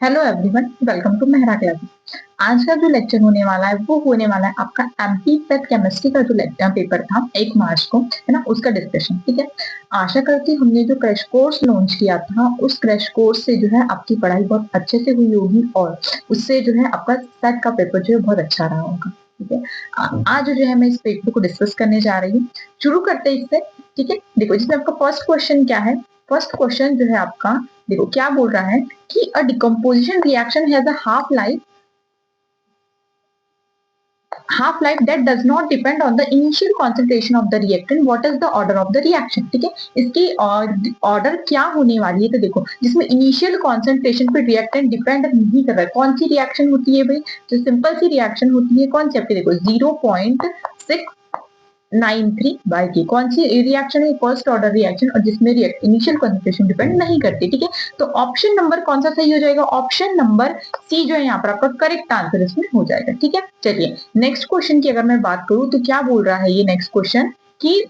Hello everyone, welcome to Mehra class. आज का जो लेक्चर होने वाला है वो होने वाला है आपका एमपी प्लस केमिस्ट्री का जो पेपर था 1 मार्च को, है ना, उसका डिस्कशन। ठीक है, आशा करती हूँ हमने जो क्रैश कोर्स लॉन्च किया था उस क्रैश कोर्स से जो है आपकी पढ़ाई बहुत अच्छे से हुई होगी और उससे जो है आपका सेट का पेपर जो है बहुत अच्छा रहा होगा। ठीक है, आज जो है मैं इस पेपर को डिस्कस करने जा रही हूँ। शुरू करते हैं इससे। ठीक है, देखो जिसमें आपका फर्स्ट क्वेश्चन क्या है। फर्स्ट क्वेश्चन जो है आपका, देखो क्या बोल रहा है कि a decomposition reaction has a half life that does not depend on the initial concentration of the reactant. What is the order of the reaction? ठीक है, इसकी ऑर्डर क्या होने वाली है, तो देखो जिसमें इनिशियल कॉन्सेंट्रेशन पे रिएक्टेंट डिपेंड नहीं कर रहा है। कौन सी रिएक्शन होती है भाई? जो सिंपल सी रिएक्शन होती है, कौन सी आपकी, देखो 0.693 कौन सी रिएक्शन है? फर्स्ट ऑर्डर रिएक्शन, और जिसमें इनिशियल कॉन्सेंट्रेशन डिपेंड नहीं करती। ठीक है, तो ऑप्शन नंबर कौन सा सही हो जाएगा? ऑप्शन नंबर सी जो है यहाँ पर आपका करेक्ट आंसर इसमें हो जाएगा। ठीक है, चलिए नेक्स्ट क्वेश्चन की अगर मैं बात करूं तो क्या बोल रहा है ये नेक्स्ट क्वेश्चन कि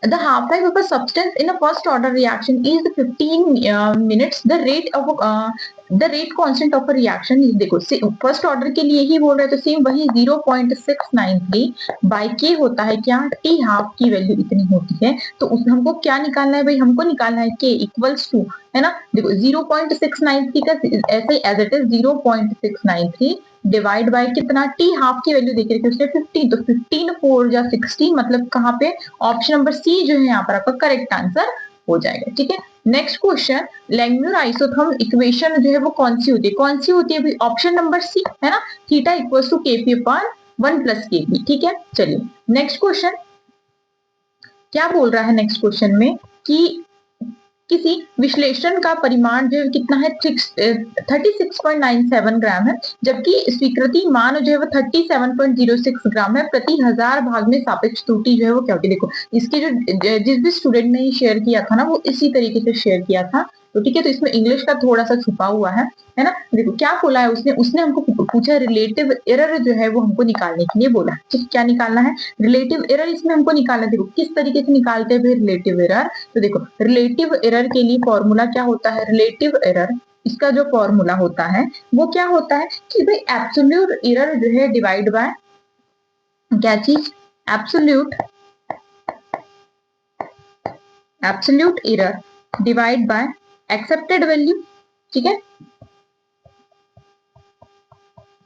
the half life of a substance in a first order reaction is 15 minutes. The rate constant of a reaction is, देखो फर्स्ट ऑर्डर के लिए ही बोल रहे हैं तो सेम वही 0.693 बाई के होता है क्या? टी हाफ की वैल्यू इतनी होती है। तो उसमें हमको क्या निकालना है भाई? हमको निकालना है के इक्वल्स टू, है ना, देखो 0.693 का ऐसे ही as it is 0.693 divide by कितना? टी हाफ की वैल्यू देख रहे उसने 15, तो 15 4 या 16, मतलब कहाँ पे? ऑप्शन नंबर सी जो है यहाँ पर आपका करेक्ट आंसर हो जाएगा। ठीक है, नेक्स्ट क्वेश्चन, लैंगम्यूर आइसोथर्म इक्वेशन जो है वो कौन सी होती है? कौन सी होती है भाई? ऑप्शन नंबर सी, है ना, theta equals to KP upon 1 plus KP. ठीक है, चलिए नेक्स्ट क्वेश्चन क्या बोल रहा है नेक्स्ट क्वेश्चन में कि किसी विश्लेषण का परिमाण जो है कितना है? 36.97 ग्राम है, जबकि स्वीकृति मान जो है वो 37.06 ग्राम है। प्रति 1000 भाग में सापेक्ष त्रुटि जो है वो क्या होती है? देखो इसके जो जिस भी स्टूडेंट ने शेयर किया था ना वो इसी तरीके से शेयर किया था। तो ठीक है, तो इसमें इंग्लिश का थोड़ा सा छुपा हुआ है ना। देखो क्या बोला है उसने उसने हमको पूछा रिलेटिव एरर जो है वो हमको निकालने के लिए बोला। ठीक, क्या निकालना है? रिलेटिव एरर इसमें हमको निकालना है। देखो किस तरीके से निकालते हैं रिलेटिव एरर, तो देखो रिलेटिव एरर के लिए फॉर्मूला क्या होता है? रिलेटिव एरर इसका जो फॉर्मूला होता है वो क्या होता है कि भाई एब्सोल्यूट एरर जो है डिवाइड बाय क्या चीज? Absolute error divide by accepted value. ठीक है,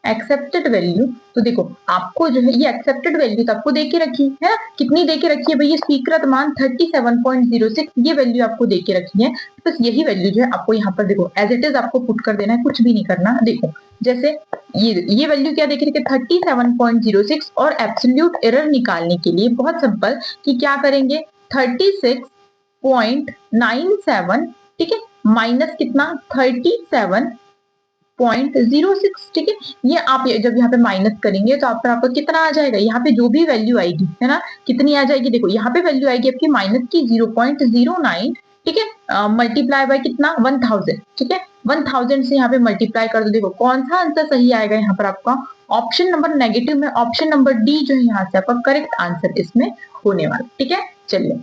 एक्सेप्टेड वैल्यू, तो देखो आपको जो है ये एक्सेप्टेड वैल्यू तो आपको देके रखी है ना, कितनी देके रखी है भाई? ये स्वीकृत मान 37.06 ये वैल्यू आपको देके रखी है। बस यही वैल्यू जो है आपको यहाँ पर देखो एज इट इज आपको पुट कर देना है, कुछ भी नहीं करना। देखो जैसे ये वैल्यू क्या देखे रखी है? 37.06, और एब्सोल्यूट एरर निकालने के लिए बहुत सिंपल कि क्या करेंगे? 36.97, ठीक है, माइनस कितना? 37.06। ठीक है, ये आप जब यहाँ पे माइनस करेंगे तो आपका कितना आ जाएगा? यहाँ पे जो भी वैल्यू आएगी, है ना, कितनी आ जाएगी? देखो यहाँ पे वैल्यू आएगी आपकी माइनस की 0.09। ठीक है, मल्टीप्लाई बाय कितना? 1000। ठीक है, 1000 से यहाँ पे मल्टीप्लाई कर दो। देखो कौन सा आंसर सही आएगा यहाँ पर आपका? ऑप्शन नंबर नेगेटिव में ऑप्शन नंबर डी जो है यहाँ से आपका करेक्ट आंसर इसमें होने वाला। ठीक है, चलिए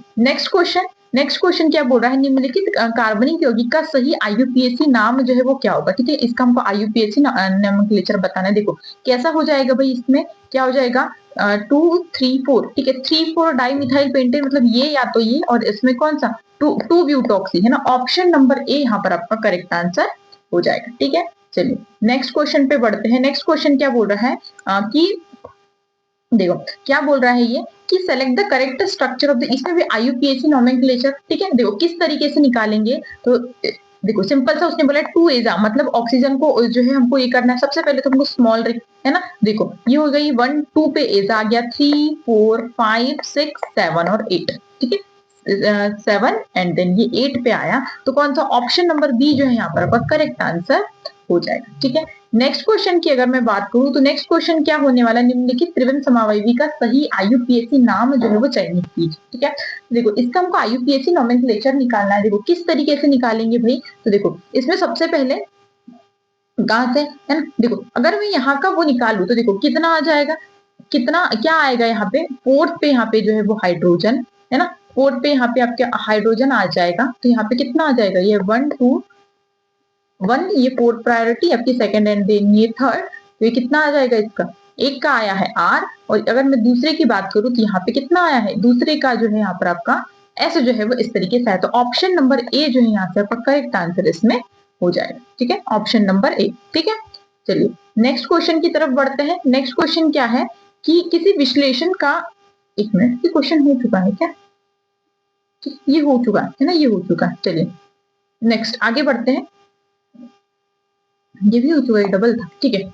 नेक्स्ट क्वेश्चन क्या बोल रहा है? निम्नलिखित कार्बनिक यौगिक का सही आईयूपीएसी नाम जो है वो क्या होगा? ठीक है, इसका हमको आईयूपीएसी नोमेनक्लेचर बताना है। देखो कैसा हो जाएगा भाई? इसमें क्या हो जाएगा? 2,3,4। ठीक है, 3,4 डाई मिथाइल पेंटेन, मतलब ये या तो ये, और इसमें कौन सा? 2 ब्यूटॉक्सी, है ना। ऑप्शन नंबर ए यहाँ पर आपका करेक्ट आंसर हो जाएगा। ठीक है, चलिए नेक्स्ट क्वेश्चन पे बढ़ते हैं। नेक्स्ट क्वेश्चन क्या बोल रहा है कि देखो क्या बोल रहा है ये कि select the correct structure of the, इसमें भी आईयूपीएसी नोमेनक्लेचर। ठीक है, देखो किस तरीके से निकालेंगे, तो देखो सिंपल सा उसने बोला 2 एजा, मतलब ऑक्सीजन को जो है हमको ये करना है। सबसे पहले तो हमको स्मॉल, है ना, देखो ये हो गई 1 2 पे एजा आ गया, 3 4 5 6 7 और 8। ठीक है, 7 एंड देन ये 8 पे आया, तो कौन सा? ऑप्शन नंबर बी जो है यहाँ पर आपका करेक्ट आंसर हो जाएगा। ठीक है, नेक्स्ट क्वेश्चन की अगर मैं बात करूं तो नेक्स्ट क्वेश्चन क्या होने वाला? निम्नलिखित त्रिविम समावयवी का सही आईयूपीएसी नाम जो है वो चयनित कीजिए। ठीक है, देखो इसका हमको आईयूपीएसी नोमेनक्लेचर निकालना है। देखो किस तरीके से निकालेंगे भाई? तो देखो इसमें सबसे पहले कहां से, है ना, देखो अगर मैं यहाँ का वो निकालू तो देखो कितना आ जाएगा? कितना क्या आएगा यहाँ पे? फोर्थ पे यहाँ पे जो है वो हाइड्रोजन, है ना, फोर्थ पे यहाँ पे आपके हाइड्रोजन आ जाएगा, तो यहाँ पे कितना आ जाएगा? ये 1 2 1 ये फोर्थ प्रायोरिटी आपकी, सेकंड एंड देन ये थर्ड, तो ये कितना आ जाएगा इसका, एक का आया है R, और अगर मैं दूसरे की बात करूं तो यहाँ पे कितना आया है, दूसरे का जो है यहाँ पर आपका ऐसे जो है वो इस तरीके से है। तो ऑप्शन नंबर ए जो है यहाँ से आपका करेक्ट आंसर इसमें हो जाएगा। ठीक है, ऑप्शन नंबर ए। ठीक है, चलिए नेक्स्ट क्वेश्चन की तरफ बढ़ते हैं। नेक्स्ट क्वेश्चन क्या है कि किसी विश्लेषण का, एक मिनट, ये क्वेश्चन हो चुका है क्या, ये हो चुका है ना, ये हो चुका है। चलिए नेक्स्ट आगे बढ़ते हैं, ये भी हो चुका है, डबल था। ठीक है,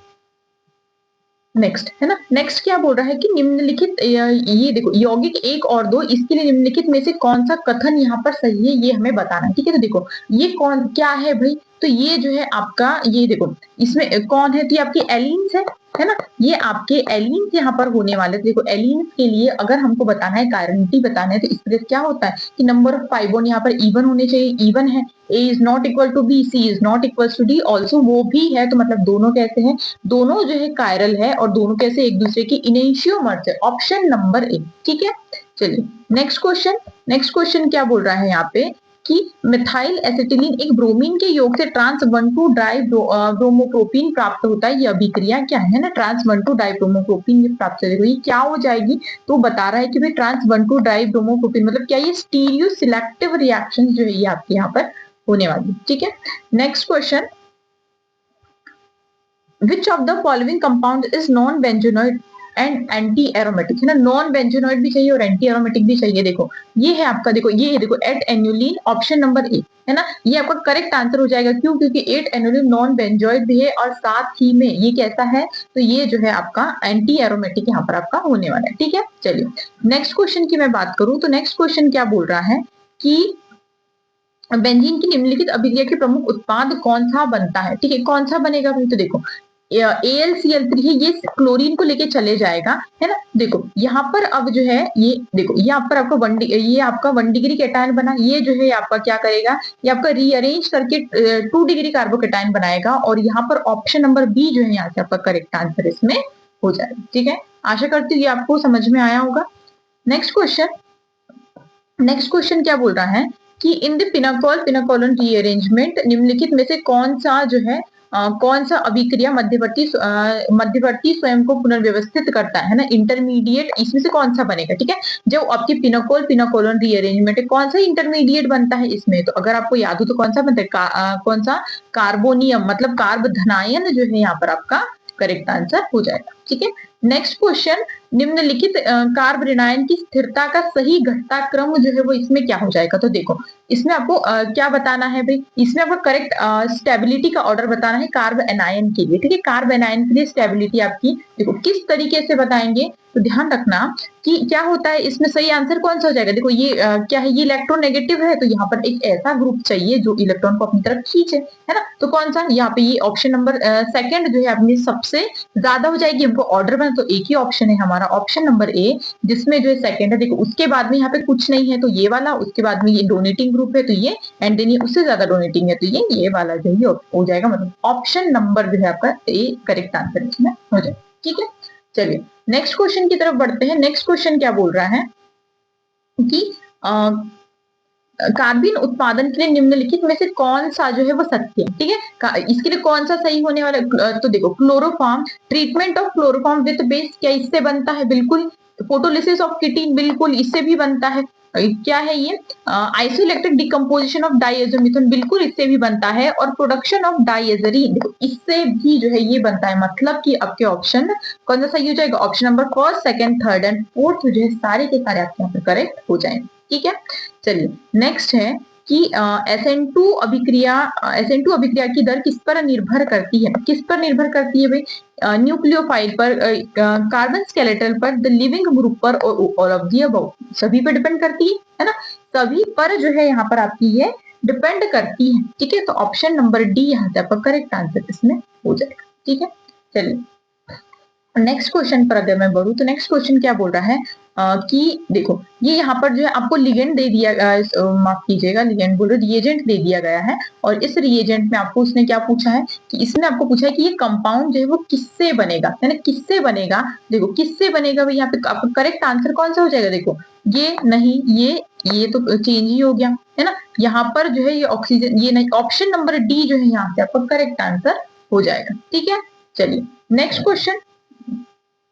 नेक्स्ट है ना, नेक्स्ट क्या बोल रहा है कि निम्नलिखित, ये देखो यौगिक 1 और 2, इसके लिए निम्नलिखित में से कौन सा कथन यहाँ पर सही है ये हमें बताना है। ठीक है, तो देखो ये कौन क्या है भाई, तो ये जो है आपका, ये देखो इसमें कौन है, तो ये आपकी एलिन्स है ना, ये आपके एलिन्स यहाँ पर होने वाले। देखो एलिन्स के लिए अगर हमको बताना है, कायरनिटी बताना है, तो इसके लिए क्या होता है कि नंबर ऑफ पाई बॉन्ड यहाँ पर इवन होने चाहिए, इवन है, A is not equal to B, C is not equal to D, also वो भी है, तो मतलब दोनों कैसे हैं, दोनों जो है कायरल है, और दोनों कैसे एक दूसरे की इनेंशियोमर्स है, ऑप्शन नंबर ए। ठीक है, चलिए नेक्स्ट क्वेश्चन। नेक्स्ट क्वेश्चन क्या बोल रहा है यहाँ पे कि मिथाइल एसिटिलीन एक ब्रोमीन के योग से ट्रांस 1,2 डाई ब्रोमोप्रोपीन प्राप्त होता है, यह अभिक्रिया क्या है ना, ट्रांस 1,2 डाई ब्रोमोप्रोपीन प्राप्त होगी, ये क्या हो जाएगी, तो बता रहा है कि भाई ट्रांस 1,2 डाई ब्रोमोप्रोपीन मतलब क्या, ये स्टीरियो सिलेक्टिव रिएक्शन जो है ये आपके यहाँ पर होने वाली। ठीक है, next question, which of the following compound is non benzenoid and anti aromatic, है ना, नॉन बेंजोनॉइड भी चाहिए और एंटी एरोमेटिक भी चाहिए। देखो ये है आपका, देखो ये है, देखो 8 एनुलिन, ऑप्शन नंबर ए है ना, ये आपका करेक्ट आंसर हो जाएगा। क्यों, क्योंकि 8 एनुलिन नॉन बेंजोइड भी है और साथ ही में ये कैसा है, तो ये जो है आपका एंटी एरोमेटिक यहाँ पर आपका होने वाला है। ठीक है, चलिए नेक्स्ट क्वेश्चन की मैं बात करूं तो नेक्स्ट क्वेश्चन क्या बोल रहा है कि बेंजीन की निम्नलिखित अभिक्रिया के प्रमुख उत्पाद कौन सा बनता है। ठीक है, कौन सा बनेगा भाई, तो देखो AlCl3 है, ये क्लोरीन को लेके चले जाएगा, है ना। देखो यहाँ पर अब जो है ये देखो यहाँ पर आपका ये आपका 1 डिग्री कैटायन बना, ये जो है आपका क्या करेगा, ये आपका रीअरेंज करके 2 डिग्री कार्बोकेटायन बनाएगा, और यहाँ पर ऑप्शन नंबर बी जो है यहाँ से आपका करेक्ट आंसर इसमें हो जाएगा। ठीक है, आशा करती हूँ ये आपको समझ में आया होगा। नेक्स्ट क्वेश्चन, नेक्स्ट क्वेश्चन क्या बोल रहा है कि इन द पिनाकोलन रीअरेंजमेंट निम्नलिखित में से कौन सा जो है कौन सा अभिक्रिया मध्यवर्ती स्वयं को पुनर्व्यवस्थित करता है ना, इंटरमीडिएट, इसमें से कौन सा बनेगा। ठीक है, जब आपकी पिनाकोलन रीअरेंजमेंट है, कौन सा इंटरमीडिएट बनता है इसमें, तो अगर आपको याद हो तो कौन सा बनता है, कौन सा, कार्बोनियम, मतलब कार्ब धनायन जो है यहाँ पर आपका करेक्ट आंसर हो जाएगा। ठीक है, नेक्स्ट क्वेश्चन, निम्नलिखित कार्ब ऋणायन की स्थिरता का सही घटनाक्रम जो है वो इसमें क्या हो जाएगा। तो देखो इसमें आपको क्या बताना है भाई, इसमें आपको करेक्ट स्टेबिलिटी का ऑर्डर बताना है कार्ब एनायन के लिए। ठीक है, कार्ब एनायन के लिए स्टेबिलिटी आपकी देखो किस तरीके से बताएंगे, तो ध्यान रखना कि क्या होता है इसमें सही आंसर कौन सा हो जाएगा। देखो ये क्या है, ये इलेक्ट्रोनेगेटिव है, तो यहाँ पर एक ऐसा ग्रुप चाहिए जो इलेक्ट्रॉन को अपनी तरफ खींचे, है ना, तो कौन सा, यहाँ पे ये ऑप्शन नंबर सेकंड जो है अपनी सबसे ज्यादा हो जाएगी। हमको ऑर्डर में तो एक ही ऑप्शन है हमारा, ऑप्शन नंबर ए, जिसमें जो है सेकंड है। देखो उसके बाद में यहाँ पे कुछ नहीं है तो ये वाला, उसके बाद में ये डोनेटिंग ग्रुप है तो ये, एंड देन ये उससे ज्यादा डोनेटिंग है तो ये वाला जो है हो जाएगा, मतलब ऑप्शन नंबर जो है आपका ए करेक्ट आंसर इसमें हो जाएगा। ठीक है, चलिए नेक्स्ट क्वेश्चन की तरफ बढ़ते हैं। नेक्स्ट क्वेश्चन क्या बोल रहा है कि कार्बिन उत्पादन के लिए निम्नलिखित में से कौन सा जो है वो सत्य है। ठीक है, इसके लिए कौन सा सही होने वाला, तो देखो chloroform, treatment of chloroform with base, क्या इससे बनता है, बिल्कुल। फोटोलिसिस ऑफ किटीन, बिल्कुल इससे भी बनता है। क्या है ये, आइसोइलेक्ट्रिक डिकम्पोजिशन ऑफ डाइएजोमिथेन, बिल्कुल इससे भी बनता है। और प्रोडक्शन ऑफ डाइएजरीन, इससे भी जो है ये बनता है, मतलब कि आपके ऑप्शन कौन सा सही हो जाएगा, option number first, second, third and fourth जो है सारे के सारे आपके यहाँ पे करेक्ट हो जाएंगे। ठीक है, चलिए नेक्स्ट है कि SN2 अभिक्रिया की दर किस पर निर्भर करती है, किस पर निर्भर करती है भाई, न्यूक्लियोफाइल पर, कार्बन स्केलेटल पर, द लिविंग ग्रुप पर, और ऑल ऑफ दी अबव, सभी पर डिपेंड करती है ना, सभी पर जो है यहाँ पर आपकी ये डिपेंड करती है। ठीक है, तो ऑप्शन नंबर डी यहाँ से आपका करेक्ट आंसर इसमें हो जाएगा। ठीक है, चलिए नेक्स्ट क्वेश्चन पर अगर मैं बढ़ूं तो नेक्स्ट क्वेश्चन क्या बोल रहा है, कि देखो ये यहाँ पर जो है आपको लिगेंड दे दिया, माफ कीजिएगा लिगेंड बोल रहे, रिएजेंट दे दिया गया है, और इस रिएजेंट में आपको उसने क्या पूछा है कि इसमें आपको पूछा है कि ये कंपाउंड जो है वो किससे बनेगा, है ना, किससे बनेगा। देखो किससे बनेगा भाई, यहाँ पे आपका करेक्ट आंसर कौन सा हो जाएगा, देखो ये नहीं, ये तो चेंज ही हो गया, है ना। यहाँ पर जो है ये ऑक्सीजन, ये नहीं, ऑप्शन नंबर डी जो है यहाँ से आपका करेक्ट आंसर हो जाएगा। ठीक है, चलिए नेक्स्ट क्वेश्चन।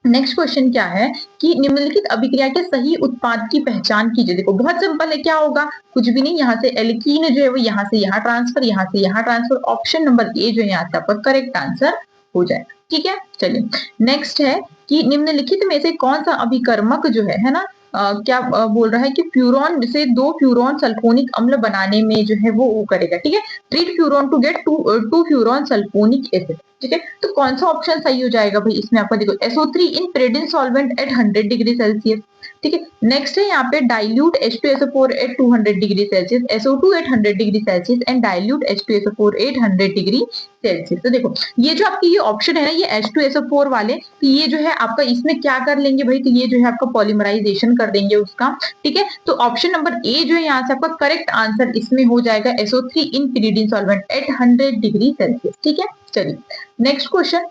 नेक्स्ट क्वेश्चन क्या है कि निम्नलिखित अभिक्रिया के सही उत्पाद की पहचान कीजिए। देखो बहुत सिंपल है, क्या होगा, कुछ भी नहीं, यहाँ से एल्कीन जो है वो यहाँ से यहाँ ट्रांसफर, यहाँ से यहाँ ट्रांसफर, ऑप्शन नंबर ए जो है यहाँ से आपका करेक्ट आंसर हो जाए। ठीक है, चलिए नेक्स्ट है कि निम्नलिखित में से कौन सा अभिकर्मक जो है ना, क्या बोल रहा है कि फ्यूरॉन से 2 फ्यूरॉन सल्फोनिक अम्ल बनाने में जो है वो करेगा। ठीक है, treat furan to get 2 furan sulfonic acid. ठीक है, तो कौन सा ऑप्शन सही हो जाएगा भाई, इसमें आपका देखो SO3 in pyridine solvent at 100 degree Celsius. ठीक है, नेक्स्ट है यहाँ पे dilute H2SO4 at 200 degree Celsius, SO2 at 100 degree Celsius and dilute H2SO4 at 100 degree Celsius. तो देखो ये जो आपकी ये ऑप्शन है ना, ये H2SO4 वाले, तो ये जो है आपका इसमें क्या कर लेंगे भाई, तो ये जो है आपका पॉलीमराइजेशन कर देंगे उसका। ठीक है, तो ऑप्शन नंबर ए जो है यहाँ से आपका करेक्ट आंसर इसमें हो जाएगा, SO3 in pyridine solvent at 100 degree Celsius. ठीक है, चलिए नेक्स्ट क्वेश्चन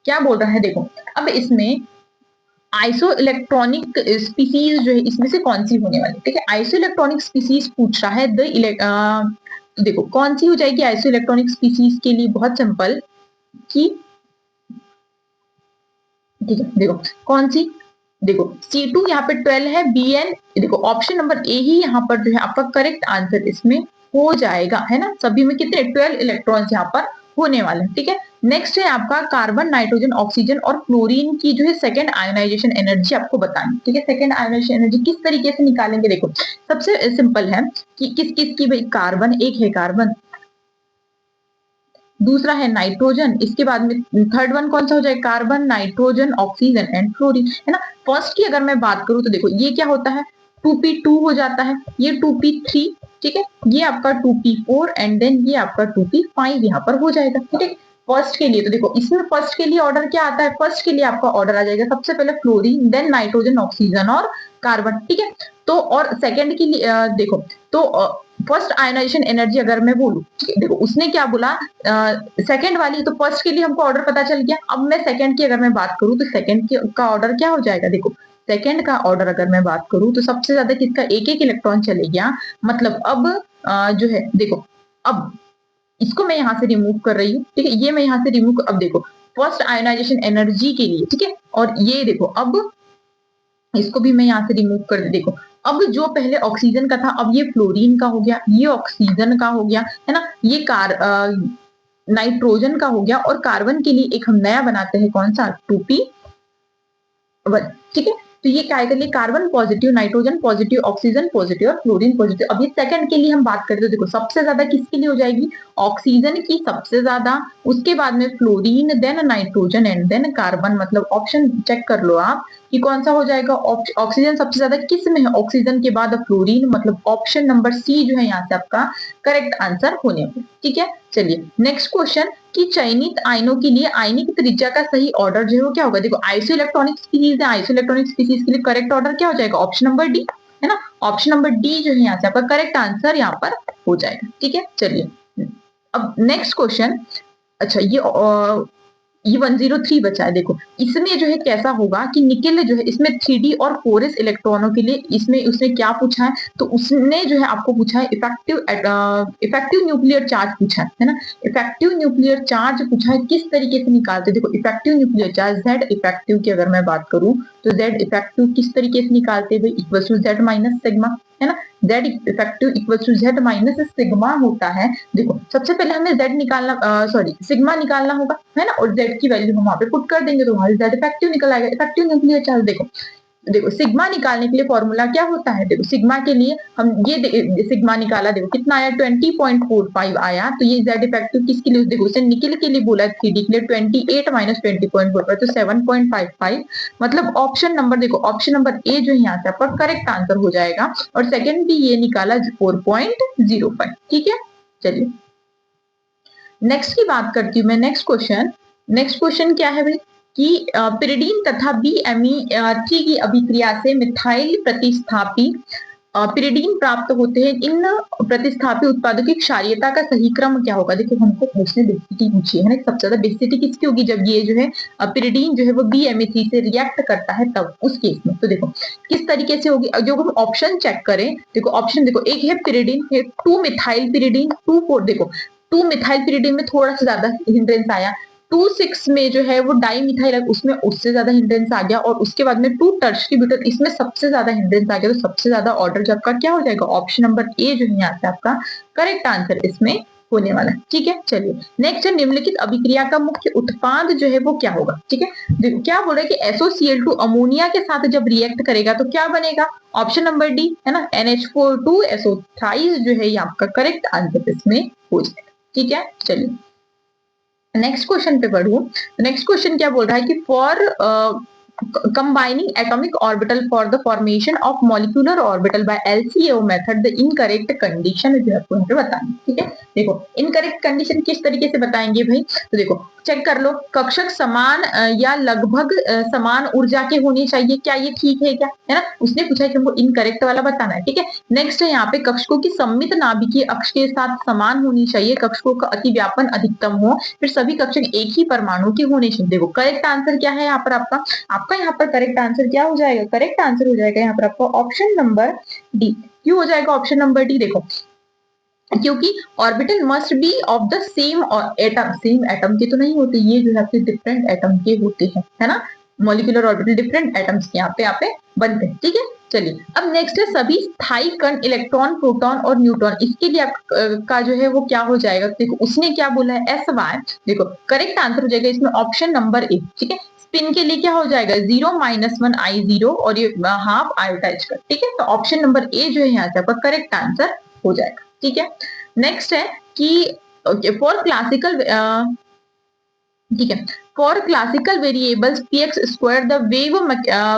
क्या बोल रहा है, देखो अब इसमें आइसो इलेक्ट्रॉनिक स्पीसीज जो है इसमें से कौन सी होने वाली। ठीक है, आइसो इलेक्ट्रॉनिक स्पीसीज पूछ रहा है, तो देखो कौन सी हो जाएगी आइसो इलेक्ट्रॉनिक स्पीसीज के लिए, बहुत सिंपल कि, ठीक है देखो कौन सी, देखो C2 यहाँ पे 12 है, Bn, देखो ऑप्शन नंबर ए ही यहाँ पर जो है आपका करेक्ट आंसर इसमें हो जाएगा, है ना। सभी में कितने 12 इलेक्ट्रॉन्स यहाँ पर होने वाले हैं। ठीक है, नेक्स्ट है आपका कार्बन, नाइट्रोजन, ऑक्सीजन और क्लोरीन की जो है सेकंड आयोनाइजेशन एनर्जी आपको बतानी। ठीक है, सेकंड आयोनाइजेशन एनर्जी किस तरीके से निकालेंगे, देखो सबसे सिंपल है कि किस किस की, भाई कार्बन, एक है कार्बन, दूसरा है नाइट्रोजन, इसके बाद में थर्ड वन कौन सा हो जाए, carbon, nitrogen, oxygen and fluorine, है ना। फर्स्ट की अगर मैं बात करूं तो देखो ये क्या होता है, 2p2 हो जाता है, ये 2p3, ठीक है, ये आपका 2p4 एंड देन ये आपका 2p5 यहाँ पर हो जाएगा। ठीक है, फर्स्ट के लिए तो देखो इसमें फर्स्ट के लिए ऑर्डर क्या आता है, फर्स्ट के लिए आपका ऑर्डर आ जाएगा सबसे पहले फ्लोरीन, देन नाइट्रोजन, ऑक्सीजन और कार्बन। ठीक है, तो और सेकंड के लिए देखो, तो फर्स्ट आयोनाइजेशन एनर्जी अगर मैं बोलूं, देखो उसने क्या बोला, सेकंड वाली, तो फर्स्ट के लिए हमको ऑर्डर पता चल गया। अब मैं सेकंड की अगर मैं बात करूं तो सेकंड का ऑर्डर क्या हो जाएगा, देखो सेकंड का ऑर्डर अगर मैं बात करूं तो सबसे ज्यादा किसका, एक एक इलेक्ट्रॉन चले गया, मतलब अब जो है देखो, अब इसको मैं यहाँ से रिमूव कर रही हूँ। ठीक है, ये मैं यहाँ से रिमूव, अब देखो फर्स्ट आयोनाइजेशन एनर्जी के लिए, ठीक है, और ये देखो अब इसको भी मैं यहाँ से रिमूव कर दे, देखो अब जो पहले ऑक्सीजन का था अब ये फ्लोरीन का हो गया, ये ऑक्सीजन का हो गया, है ना, ये नाइट्रोजन का हो गया, और कार्बन के लिए एक हम नया बनाते हैं, कौन सा, 2p1। ठीक है, तो ये क्या आएगा, carbon positive, nitrogen positive, oxygen positive और फ्लोरीन पॉजिटिव। अब ये सेकंड के लिए हम बात करें तो देखो सबसे ज्यादा किसके लिए हो जाएगी, ऑक्सीजन की सबसे ज्यादा, उसके बाद में fluorine, then nitrogen and then carbon. मतलब ऑप्शन चेक कर लो आप कि कौन सा हो जाएगा, ऑक्सीजन सबसे ज्यादा किस में है, ऑक्सीजन के बाद फ्लोरीन, मतलब ऑप्शन नंबर सी जो है यहाँ से आपका करेक्ट आंसर होने वाला। ठीक है, चलिए नेक्स्ट क्वेश्चन कि चयनित आयनों के लिए आयनिक त्रिज्या का सही ऑर्डर जो है वो क्या होगा, देखो आइसो इलेक्ट्रॉनिक स्पीसीज है, आइसो इलेक्ट्रॉनिक स्पीसीज के लिए करेक्ट ऑर्डर क्या हो जाएगा, ऑप्शन नंबर डी, है ना। ऑप्शन नंबर डी जो है यहाँ से आपका करेक्ट आंसर यहाँ पर हो जाएगा। ठीक है, चलिए अब नेक्स्ट क्वेश्चन, अच्छा ये 103 बचा है, देखो इसमें जो है कैसा होगा कि निकेल जो है इसमें 3d और 4s इलेक्ट्रॉनों के लिए, इसमें उसने क्या पूछा है, तो उसने जो है आपको पूछा है इफेक्टिव न्यूक्लियर चार्ज पूछा है ना। इफेक्टिव न्यूक्लियर चार्ज पूछा है, किस तरीके से निकालते, देखो effective nuclear charge Z effective की अगर मैं बात करूं तो Z इफेक्टिव किस तरीके से निकालते हैं, equal to Z minus sigma, है ना। Z effective equal to Z minus sigma होता है। देखो सबसे पहले हमें Z निकालना, सॉरी सिग्मा निकालना होगा, है ना, और Z की वैल्यू हम वहां पे पुट कर देंगे तो हमारी Z इफेक्टिव निकल आएगा, इफेक्टिव न्यूक्लियर चार्ज। देखो देखो सिग्मा निकालने के लिए फॉर्मूला क्या होता है, देखो सिग्मा के लिए हम ये सिग्मा निकाला, देखो कितना आया 20.45 आया, तो ये Z इफेक्टिव किसके लिए, देखो उसे निकल के लिए बोला 3D के लिए 28 माइनस 20.45 तो 7.55, मतलब ऑप्शन नंबर, देखो ऑप्शन नंबर ए जो यहाँ से आपका करेक्ट आंसर हो जाएगा, और सेकंड भी ये निकाला 4.05। ठीक है, चलिए नेक्स्ट की बात करती हूँ मैं, नेक्स्ट क्वेश्चन क्या है भाई, कि पिरिडीन तथा BME3 की अभिक्रिया से मिथाइल प्रतिस्थापी पिरिडीन प्राप्त होते हैं। इन प्रतिस्थापी उत्पादों की क्षारीयता का सही क्रम क्या होगा? देखो हमको उसने बेसिसिटी पूछी है ना, सबसे ज्यादा बेसिसिटी किसकी होगी? जब ये जो है पिरिडीन जो है वो BME3 से रिएक्ट करता है तब उस केस में। तो देखो किस तरीके से होगी, जो हम ऑप्शन चेक करें, देखो ऑप्शन देखो, एक है पिरिडीन, 2 मिथाइल पिरिडीन, 2 4 देखो 2 मिथाइल पिरिडीन में थोड़ा सा ज्यादा हिंड्रेंस आया, 2 6 में जो है वो डाई मिथाइल उसमें उससे ज्यादा हिंड्रेंस आ गया, और उसके बाद में 2 टर्शरी ब्यूटाइल इसमें सबसे ज्यादा हिंड्रेंस आ गया। तो सबसे ज्यादा ऑर्डर जो आपका क्या हो जाएगा? ऑप्शन नंबर ए जो है यहाँ से आपका करेक्ट आंसर इसमें होने वाला है। ठीक है, चलिए नेक्स्ट है, निम्नलिखित अभिक्रिया का मुख्य उत्पाद जो है वो क्या होगा? ठीक है, देखो क्या बोल रहा है कि SOCl2 अमोनिया के साथ जब रिएक्ट करेगा तो क्या बनेगा? ऑप्शन नंबर डी है ना, NH4 SO3 जो है ये आपका करेक्ट आंसर इसमें हो जाएगा। ठीक है, चलिए नेक्स्ट क्वेश्चन पे बढ़ू। नेक्स्ट क्वेश्चन क्या बोल रहा है कि for combining atomic orbital for the formation of molecular orbital by LCO method the incorrect condition जो आपको यहाँ पे बताना। ठीक है, देखो इनकरेक्ट कंडीशन किस तरीके से बताएंगे भाई? तो देखो चेक कर लो, कक्षक समान या लगभग समान ऊर्जा के होनी चाहिए, क्या ये ठीक है क्या? है ना, उसने पूछा है कि हमको इनकरेक्ट वाला बताना है। ठीक है, नेक्स्ट है यहाँ पे कक्षकों की सममित नाभिकीय अक्ष के साथ समान होनी चाहिए, कक्षकों का अतिव्यापन अधिकतम हो, फिर सभी कक्षक एक ही परमाणु के होने चाहिए। देखो करेक्ट आंसर क्या है यहाँ पर आपका यहाँ पर करेक्ट आंसर क्या हो जाएगा? करेक्ट आंसर हो जाएगा यहाँ पर आपका ऑप्शन नंबर डी। क्यों हो जाएगा ऑप्शन नंबर डी? देखो क्योंकि orbital must be of the same atom, same atom के तो नहीं होते, ये जो है आपके डिफरेंट एटम के होते हैं, है ना, मॉलिक्यूलर ऑर्बिटल डिफरेंट एटम्स के यहाँ पे बनते हैं। ठीक है, चलिए अब नेक्स्ट है सभी स्थायी कण इलेक्ट्रॉन प्रोटॉन और न्यूट्रॉन, इसके लिए आप का जो है वो क्या हो जाएगा? देखो उसने क्या बोला है? SY। देखो करेक्ट आंसर हो जाएगा इसमें ऑप्शन नंबर ए। ठीक है, स्पिन के लिए क्या हो जाएगा? 0 -1 I0 और ये हाफ आयोटा H का। ठीक है, तो ऑप्शन नंबर ए जो है यहाँ से आपका करेक्ट आंसर हो जाएगा। ठीक है, नेक्स्ट है कि फॉर क्लासिकल, ठीक है, for classical variables px square the wave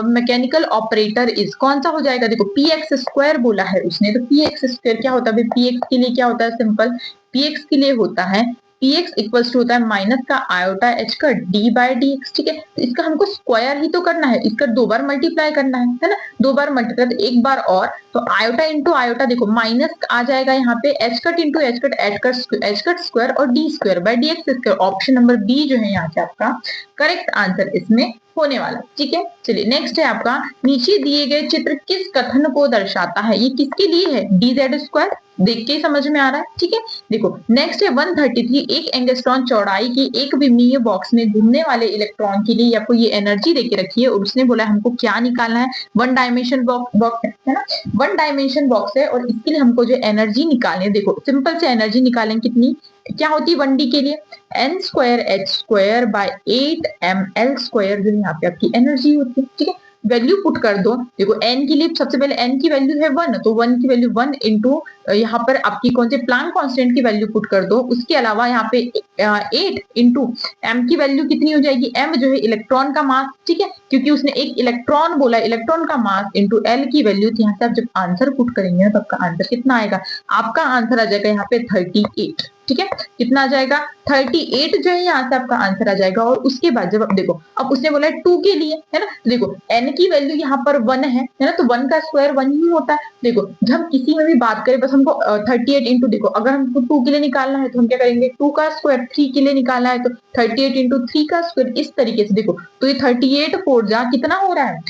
mechanical operator is, कौन सा हो जाएगा? देखो px स्क्वायर बोला है उसने, तो px स्क्वायर क्या होता है? px के लिए क्या होता है? सिंपल px के लिए होता है px इक्वल्स टू होता है माइनस का आयोटा h का d/dx। ठीक है, तो इसका हमको स्क्वायर ही तो करना है, इसका 2 बार मल्टीप्लाई करना है ना, 2 बार मल्टीप्लाई तो एक बार और, तो आयोटा इंटू आयोटा देखो माइनस आ जाएगा यहाँ पे h cut into h cut square और d square by dx square. Option number B जो है यहाँ से आपका करेक्ट आंसर इसमें होने वाला। ठीक है, चलिए नेक्स्ट है आपका, नीचे दिए गए चित्र किस कथन को दर्शाता है? ये किसके लिए है? dz स्क्वायर, देख के समझ में आ रहा है। ठीक है, देखो नेक्स्ट है 133, एक एंगस्ट्रॉन चौड़ाई की एक विमीय बॉक्स में घूमने वाले इलेक्ट्रॉन के लिए आपको ये एनर्जी देके रखी है, और उसने बोला हमको क्या निकालना है? 1 डायमेंशन बॉक्स है ना, 1 डायमेंशन बॉक्स है और इसके लिए हमको जो एनर्जी निकालनी है, देखो सिंपल से एनर्जी निकालें कितनी, क्या होती है 1D के लिए? n² h² by 8ml² जो यहाँ पे आपकी एनर्जी होती है। ठीक है, वैल्यू पुट कर दो, देखो n के लिए सबसे पहले n की वैल्यू है 1, तो 1 की वैल्यू 1 इंटू यहाँ पर आपकी कौन से प्लांक कांस्टेंट की वैल्यू पुट कर दो, उसके अलावा यहाँ पे 8 इंटू m की वैल्यू कितनी हो जाएगी? m जो है इलेक्ट्रॉन का मास। ठीक है, क्योंकि उसने एक इलेक्ट्रॉन बोला, इलेक्ट्रॉन का मास इंटू l की वैल्यू, यहाँ से आप जब आंसर पुट करेंगे तो आपका आंसर कितना आएगा? आपका आंसर आ जाएगा यहाँ पे 38। ठीक है, कितना आ जाएगा? 38 जो है यहाँ से आपका आंसर आ जाएगा। और उसके बाद जब आप देखो, अब उसने बोला है 2 के लिए, है ना, देखो n की वैल्यू यहाँ पर 1 है ना, तो 1 का स्क्वायर 1 ही होता है। देखो जब किसी में भी बात करें, बस हमको 38 इंटू, देखो अगर हमको 2 के लिए निकालना है तो हम क्या करेंगे? 2 का स्क्वायर, 3 के लिए निकालना है तो 38 इंटू 3 का स्क्वायर, इस तरीके से। देखो तो ये 38 4 जा कितना हो रहा है?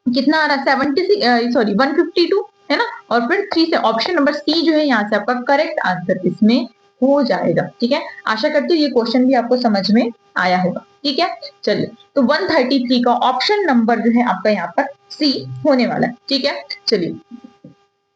कितना आ रहा है? 152 है ना, और फिर 3 से ऑप्शन नंबर सी जो है यहाँ से आपका करेक्ट आंसर इसमें हो जाएगा। ठीक है, आशा करती हूँ ये क्वेश्चन भी आपको समझ में आया होगा। ठीक है, चलिए तो 133 का ऑप्शन नंबर जो है आपका यहाँ पर सी होने वाला है। ठीक है, चलिए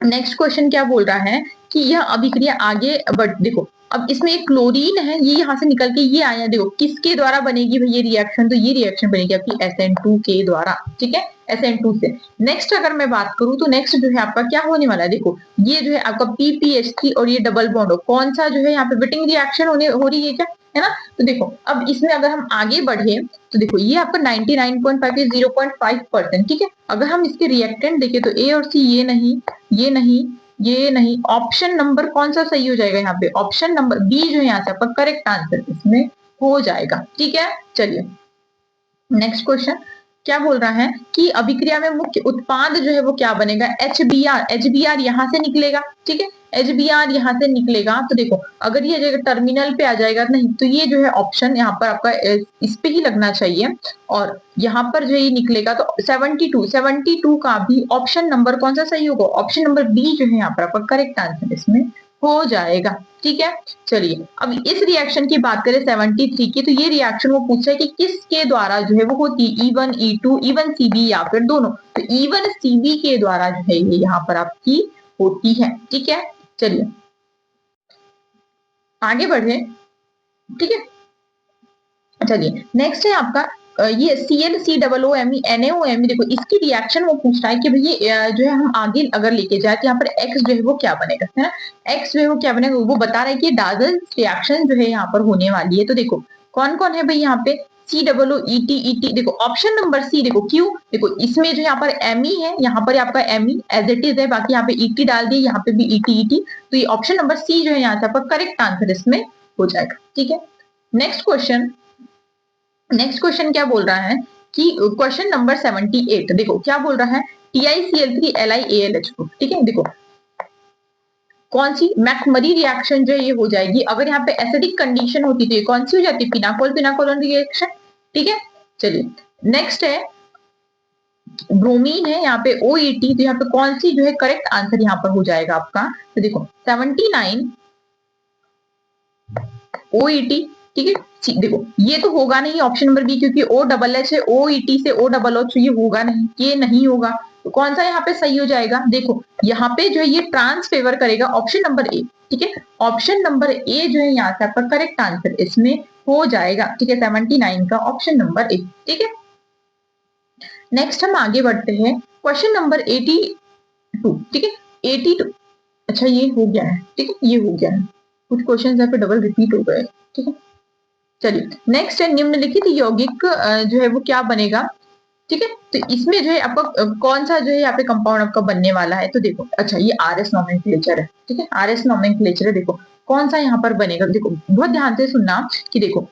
नेक्स्ट क्वेश्चन क्या बोल रहा है कि यह अभिक्रिया आगे बढ़, देखो अब इसमें एक क्लोरीन है, ये यहाँ से निकल के ये आया, देखो किसके द्वारा बनेगी भाई ये रिएक्शन? तो ये रिएक्शन बनेगी आपकी SN2 के द्वारा। ठीक है, SN2 से। नेक्स्ट अगर मैं बात करूं तो नेक्स्ट जो है आपका क्या होने वाला है? देखो ये जो है आपका PPH3 और ये डबल बॉन्ड हो, कौन सा जो है यहाँ पे विटिंग रिएक्शन हो रही है क्या? है ना, तो देखो अब इसमें अगर हम आगे बढ़े तो देखो ये आपका 99.5 से 0.5%। ठीक है, अगर हम इसके रिएक्टेंट देखें तो A और C, ये नहीं, ये नहीं, ये नहीं, ऑप्शन नंबर कौन सा सही हो जाएगा यहाँ पे? ऑप्शन नंबर बी जो है यहाँ से आपका करेक्ट आंसर इसमें हो जाएगा। ठीक है, चलिए नेक्स्ट क्वेश्चन क्या बोल रहा है कि अभिक्रिया में मुख्य उत्पाद जो है वो क्या बनेगा, HBr। HBr यहां से निकलेगा, ठीक है, HBr यहां से निकलेगा। तो देखो अगर ये जगह टर्मिनल पे आ जाएगा नहीं तो ये जो है ऑप्शन यहाँ पर आपका इस पे ही लगना चाहिए, और यहाँ पर जो ये निकलेगा तो 72 का भी ऑप्शन नंबर कौन सा सही होगा, ऑप्शन नंबर बी जो है यहाँ पर आपका करेक्ट आंसर इसमें हो जाएगा। ठीक है, चलिए अब इस रिएक्शन की बात करें 73 की, तो ये रिएक्शन वो पूछा है कि किसके द्वारा जो है वो होती है, E1 E2 E1 CB या फिर दोनों। तो E1 CB के द्वारा जो है ये यहाँ पर आपकी होती है। ठीक है, चलिए आगे बढ़े। ठीक है, चलिए नेक्स्ट है आपका ये ClCOOMe NaOMe। देखो इसकी रिएक्शन वो पूछ रहा है कि भैया जो है हम आगे अगर लेके जाए तो यहाँ पर X जो है वो क्या बनेगा, है ना, X जो है वो क्या बनेगा, वो बता रहा है कि डाजल रिएक्शन जो है यहाँ पर होने वाली है। तो देखो कौन कौन है भाई यहाँ पे, COOET। देखो ऑप्शन नंबर सी, देखो क्यों, देखो इसमें जो यहाँ पर Me है, यहाँ पर आपका Me एज इट इज है, बाकी यहाँ पे ET डाल दिए, यहाँ पे भी ET। तो ये ऑप्शन नंबर सी जो है यहाँ से आपका करेक्ट आंसर इसमें हो जाएगा। ठीक है, नेक्स्ट क्वेश्चन। नेक्स्ट क्वेश्चन क्या बोल रहा है कि क्वेश्चन नंबर 78, देखो क्या बोल रहा है, TiCl3LiAlH4। ठीक है, देखो कौन सी मैकमरी रिएक्शन जो ये हो जाएगी, अगर यहाँ पे एसिडिक कंडीशन होती तो ये कौन सी हो जाती, पिनाकोल पिनाकोलन रिएक्शन। ठीक है, चलिए नेक्स्ट है ब्रोमीन है यहाँ पे OET, तो यहाँ पे कौन सी जो है करेक्ट आंसर यहाँ पर हो जाएगा आपका, तो देखो 79 OET। ठीक है, देखो ये तो होगा नहीं ऑप्शन नंबर बी, क्योंकि OHH है, OET से OHH ये होगा नहीं, ये नहीं होगा। तो कौन सा यहाँ पे सही हो जाएगा, देखो यहाँ पे जो है ये ट्रांस फेवर करेगा, ऑप्शन नंबर ए। ठीक है, ऑप्शन नंबर ए जो है यहाँ से आपका करेक्ट आंसर इसमें हो जाएगा। ठीक है, 79 का ऑप्शन नंबर ए। ठीक है, नेक्स्ट हम आगे बढ़ते हैं क्वेश्चन नंबर 82। ठीक है, 82, अच्छा ये हो गया है। ठीक है, ये हो गया है, कुछ क्वेश्चन यहाँ पे डबल रिपीट हो गए। ठीक है, चलिए नेक्स्ट है निम्नलिखित यौगिक जो है वो क्या बनेगा। ठीक है, तो इसमें जो है आपका कौन सा जो है यहाँ पे कंपाउंड आपका बनने वाला है, तो देखो अच्छा ये RS नोमेनक्लेचर है। ठीक है, RS नोमेनक्लेचर है, देखो कौन सा यहाँ पर बनेगा, देखो बहुत ध्यान से सुनना कि देखो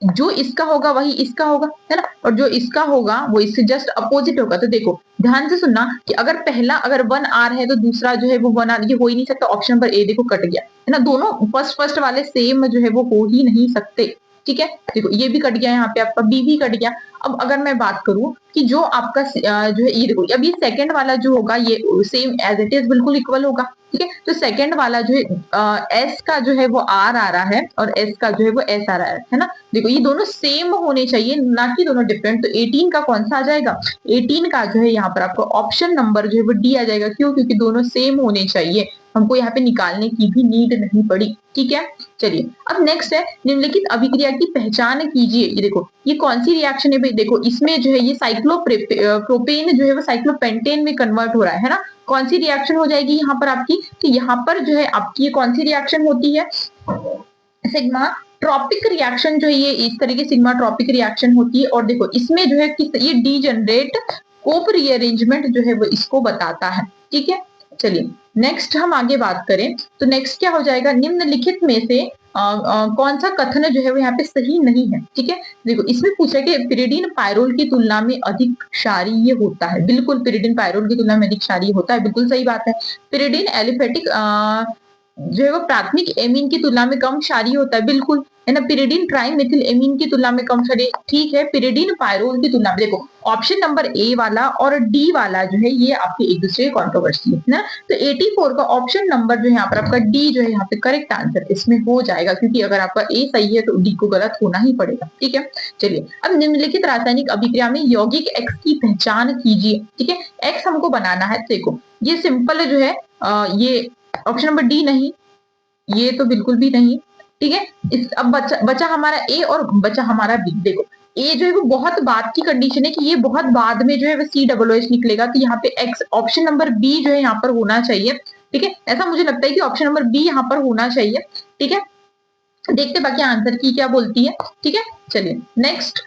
जो इसका होगा वही इसका होगा, है ना, और जो इसका होगा वो इससे जस्ट अपोजिट होगा। तो देखो ध्यान से सुनना कि अगर पहला अगर 1R है तो दूसरा जो है वो 1R, ये हो ही नहीं सकता। ऑप्शन नंबर ए देखो कट गया, है ना, दोनों फर्स्ट वाले सेम जो है वो हो ही नहीं सकते। ठीक है, देखो ये भी कट गया, यहाँ पे आपका बी भी कट गया। अब अगर मैं बात करूं कि जो आपका जो है ये देखो, अब ये सेकंड वाला जो होगा ये सेम एज इट इज बिल्कुल इक्वल होगा। ठीक है, तो सेकंड वाला जो है एस का जो है वो आर आ रहा है और एस का जो है वो एस आ रहा है ना। देखो ये दोनों सेम होने चाहिए, ना कि दोनों डिफरेंट। तो 18 का कौन सा आ जाएगा, 18 का जो है यहाँ पर आपको ऑप्शन नंबर जो है वो डी आ जाएगा। क्यों, क्योंकि दोनों सेम होने चाहिए, हमको यहाँ पे निकालने की भी नीड नहीं पड़ी। ठीक है, चलिए अब नेक्स्ट है निम्नलिखित अभिक्रिया की पहचान कीजिए। ये देखो ये कौन सी रिएक्शन है भाई, देखो इसमें जो है ये साइक्लोप्रोपेन जो है वो साइक्लोपेंटेन में कन्वर्ट हो रहा है ना। कौन सी रिएक्शन हो जाएगी यहाँ पर आपकी, कि यहाँ पर जो है आपकी ये कौन सी रिएक्शन होती है, सिग्मा ट्रॉपिक रिएक्शन जो है ये इस तरीके सिग्मा ट्रॉपिक रिएक्शन होती है। और देखो इसमें जो है किस ये डीजनरेट कोप रीअरेंजमेंट जो है वो इसको बताता है। ठीक है, चलिए नेक्स्ट हम आगे बात करें तो नेक्स्ट क्या हो जाएगा, निम्नलिखित में से कौन सा कथन जो है वो यहाँ पे सही नहीं है। ठीक है, देखो इसमें पूछा कि पिरिडीन पायरोल की तुलना में अधिक क्षारीय होता है। बिल्कुल पिरिडीन पायरोल की तुलना में अधिक क्षारीय होता है, बिल्कुल सही बात है। पिरिडीन एलिफेटिक जो है वो प्राथमिक एमीन की तुलना में कम क्षारीय होता है, बिल्कुल, है ना। पिरिडीन ट्राइमेथिल एमीन की तुलना में कम क्षारीय, ठीक है। पिरिडीन पायरोल की तुलना में, देखो ऑप्शन नंबर ए वाला और डी वाला जो है ये आपके एक दूसरे कॉन्ट्रोवर्सी है ना। तो 84 का ऑप्शन नंबर जो है यहाँ पर आपका डी जो है यहाँ पे करेक्ट आंसर इसमें हो जाएगा, क्योंकि अगर आपका ए सही है तो डी को गलत होना ही पड़ेगा। ठीक है, चलिए अब निम्नलिखित रासायनिक अभिक्रिया में यौगिक एक्स की पहचान कीजिए। ठीक है, एक्स हमको बनाना है, देखो ये सिंपल जो है ये ऑप्शन नंबर डी नहीं, ये तो बिल्कुल भी नहीं। ठीक है, इस अब बचा हमारा ए और बचा हमारा बी। देखो ए जो है वो बहुत बाद की कंडीशन है कि ये बहुत बाद में जो है वो COOH निकलेगा, तो यहाँ पे एक्स ऑप्शन नंबर बी जो है यहाँ पर होना चाहिए। ठीक है, ऐसा मुझे लगता है कि ऑप्शन नंबर बी यहाँ पर होना चाहिए। ठीक है, देखते बाकी आंसर की क्या बोलती है। ठीक है, चलिए नेक्स्ट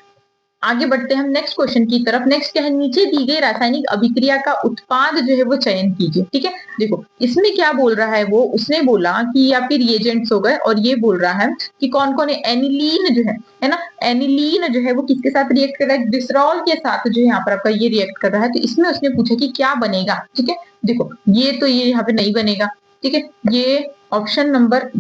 आगे बढ़ते हैं हम नेक्स्ट क्वेश्चन की तरफ। नेक्स्ट क्या है, नीचे दी गई रासायनिक अभिक्रिया का उत्पाद जो है वो चयन कीजिए। ठीक है, देखो इसमें क्या बोल रहा है वो, उसने बोला कि या फिर रिएजेंट्स हो गए, और ये बोल रहा है कि कौन कौन है। एनिलीन जो है ना, एनिलीन जो है वो किसके साथ रिएक्ट कर रहा है, ग्लिसरॉल के साथ जो है यहाँ पर आपका ये रिएक्ट कर रहा है। तो इसमें उसने पूछा कि क्या बनेगा। ठीक है, देखो ये तो ये यहाँ पे नहीं बनेगा। ठीक है, ये ऑप्शन नंबर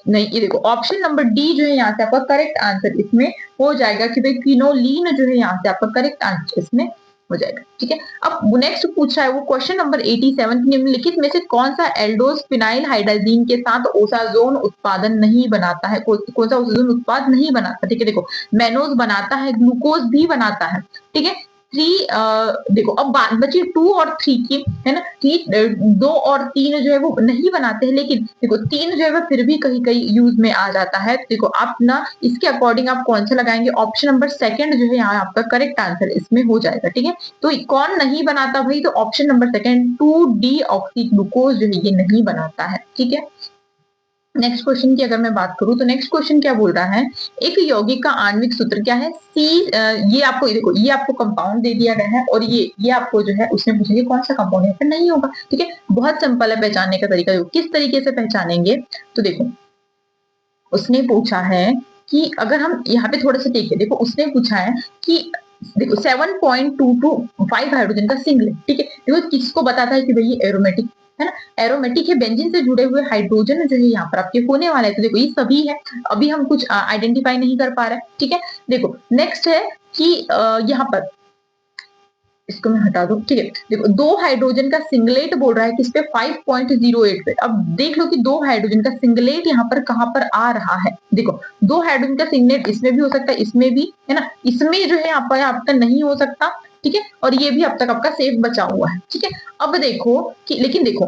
नहीं, ये देखो ऑप्शन नंबर डी जो है यहाँ से आपका करेक्ट आंसर इसमें हो जाएगा कि भाई क्विनोलिन जो है यहाँ से आपका करेक्ट आंसर इसमें हो जाएगा। ठीक है, अब नेक्स्ट पूछा है वो क्वेश्चन नंबर 87, निम्नलिखित में से कौन सा एल्डोस फिनाइल हाइड्राजीन के साथ ओसाजोन उत्पादन नहीं बनाता है, कौन सा ओसाजोन उत्पाद नहीं बनाता। ठीक है, देखो मैनोज बनाता है, ग्लूकोज भी बनाता है। ठीक है, देखो अब बात बची 2 और 3 की, है ना। 2 और 3 जो है वो नहीं बनाते हैं, लेकिन देखो 3 जो है वो फिर भी कहीं कहीं यूज में आ जाता है। देखो आप ना इसके अकॉर्डिंग आप कौन सा लगाएंगे, ऑप्शन नंबर सेकंड जो है यहाँ आपका करेक्ट आंसर इसमें हो जाएगा। ठीक है, तो कौन नहीं बनाता भाई, तो option number second 2D oxy glucose जो है ये नहीं बनाता है। ठीक है, नेक्स्ट क्वेश्चन की अगर मैं बात करूं तो नेक्स्ट क्वेश्चन क्या बोल रहा है, एक यौगिक का आणविक सूत्र क्या है। ये आपको देखो ये आपको कंपाउंड दे दिया गया है, और ये आपको जो है उसने पूछा कि कौन सा कंपाउंड है, फिर नहीं होगा। ठीक है, बहुत सिंपल है पहचानने का तरीका। देखो किस तरीके से पहचानेंगे, तो देखो उसने पूछा है कि अगर हम यहाँ पे थोड़ा सा देखें, देखो उसने पूछा है कि देखो 7.225 हाइड्रोजन का सिंगलेट। ठीक है, देखो किसको बताता है कि भाई ये एरोमेटिक है ना, एरोमेटिक है, बेंजीन से जुड़े हुए हाइड्रोजन जो है यहाँ पर आपके होने वाला है। तो देखो ये सभी है, अभी हम कुछ आइडेंटिफाई नहीं कर पा रहे हैं। ठीक है, देखो नेक्स्ट है कि यहाँ पर इसको मैं हटा दूं। ठीक है, देखो 2 हाइड्रोजन का सिंगलेट बोल रहा है किस पे, 5.08 पे। अब देख लो कि 2 हाइड्रोजन का सिंगलेट यहाँ पर कहां पर आ रहा है। देखो 2 हाइड्रोजन का सिंगलेट इसमें भी हो सकता है, इसमें भी, है ना। इसमें जो है आपका नहीं हो सकता। ठीक है, और ये भी अब तक आपका सेफ बचा हुआ है। ठीक है, अब देखो कि लेकिन देखो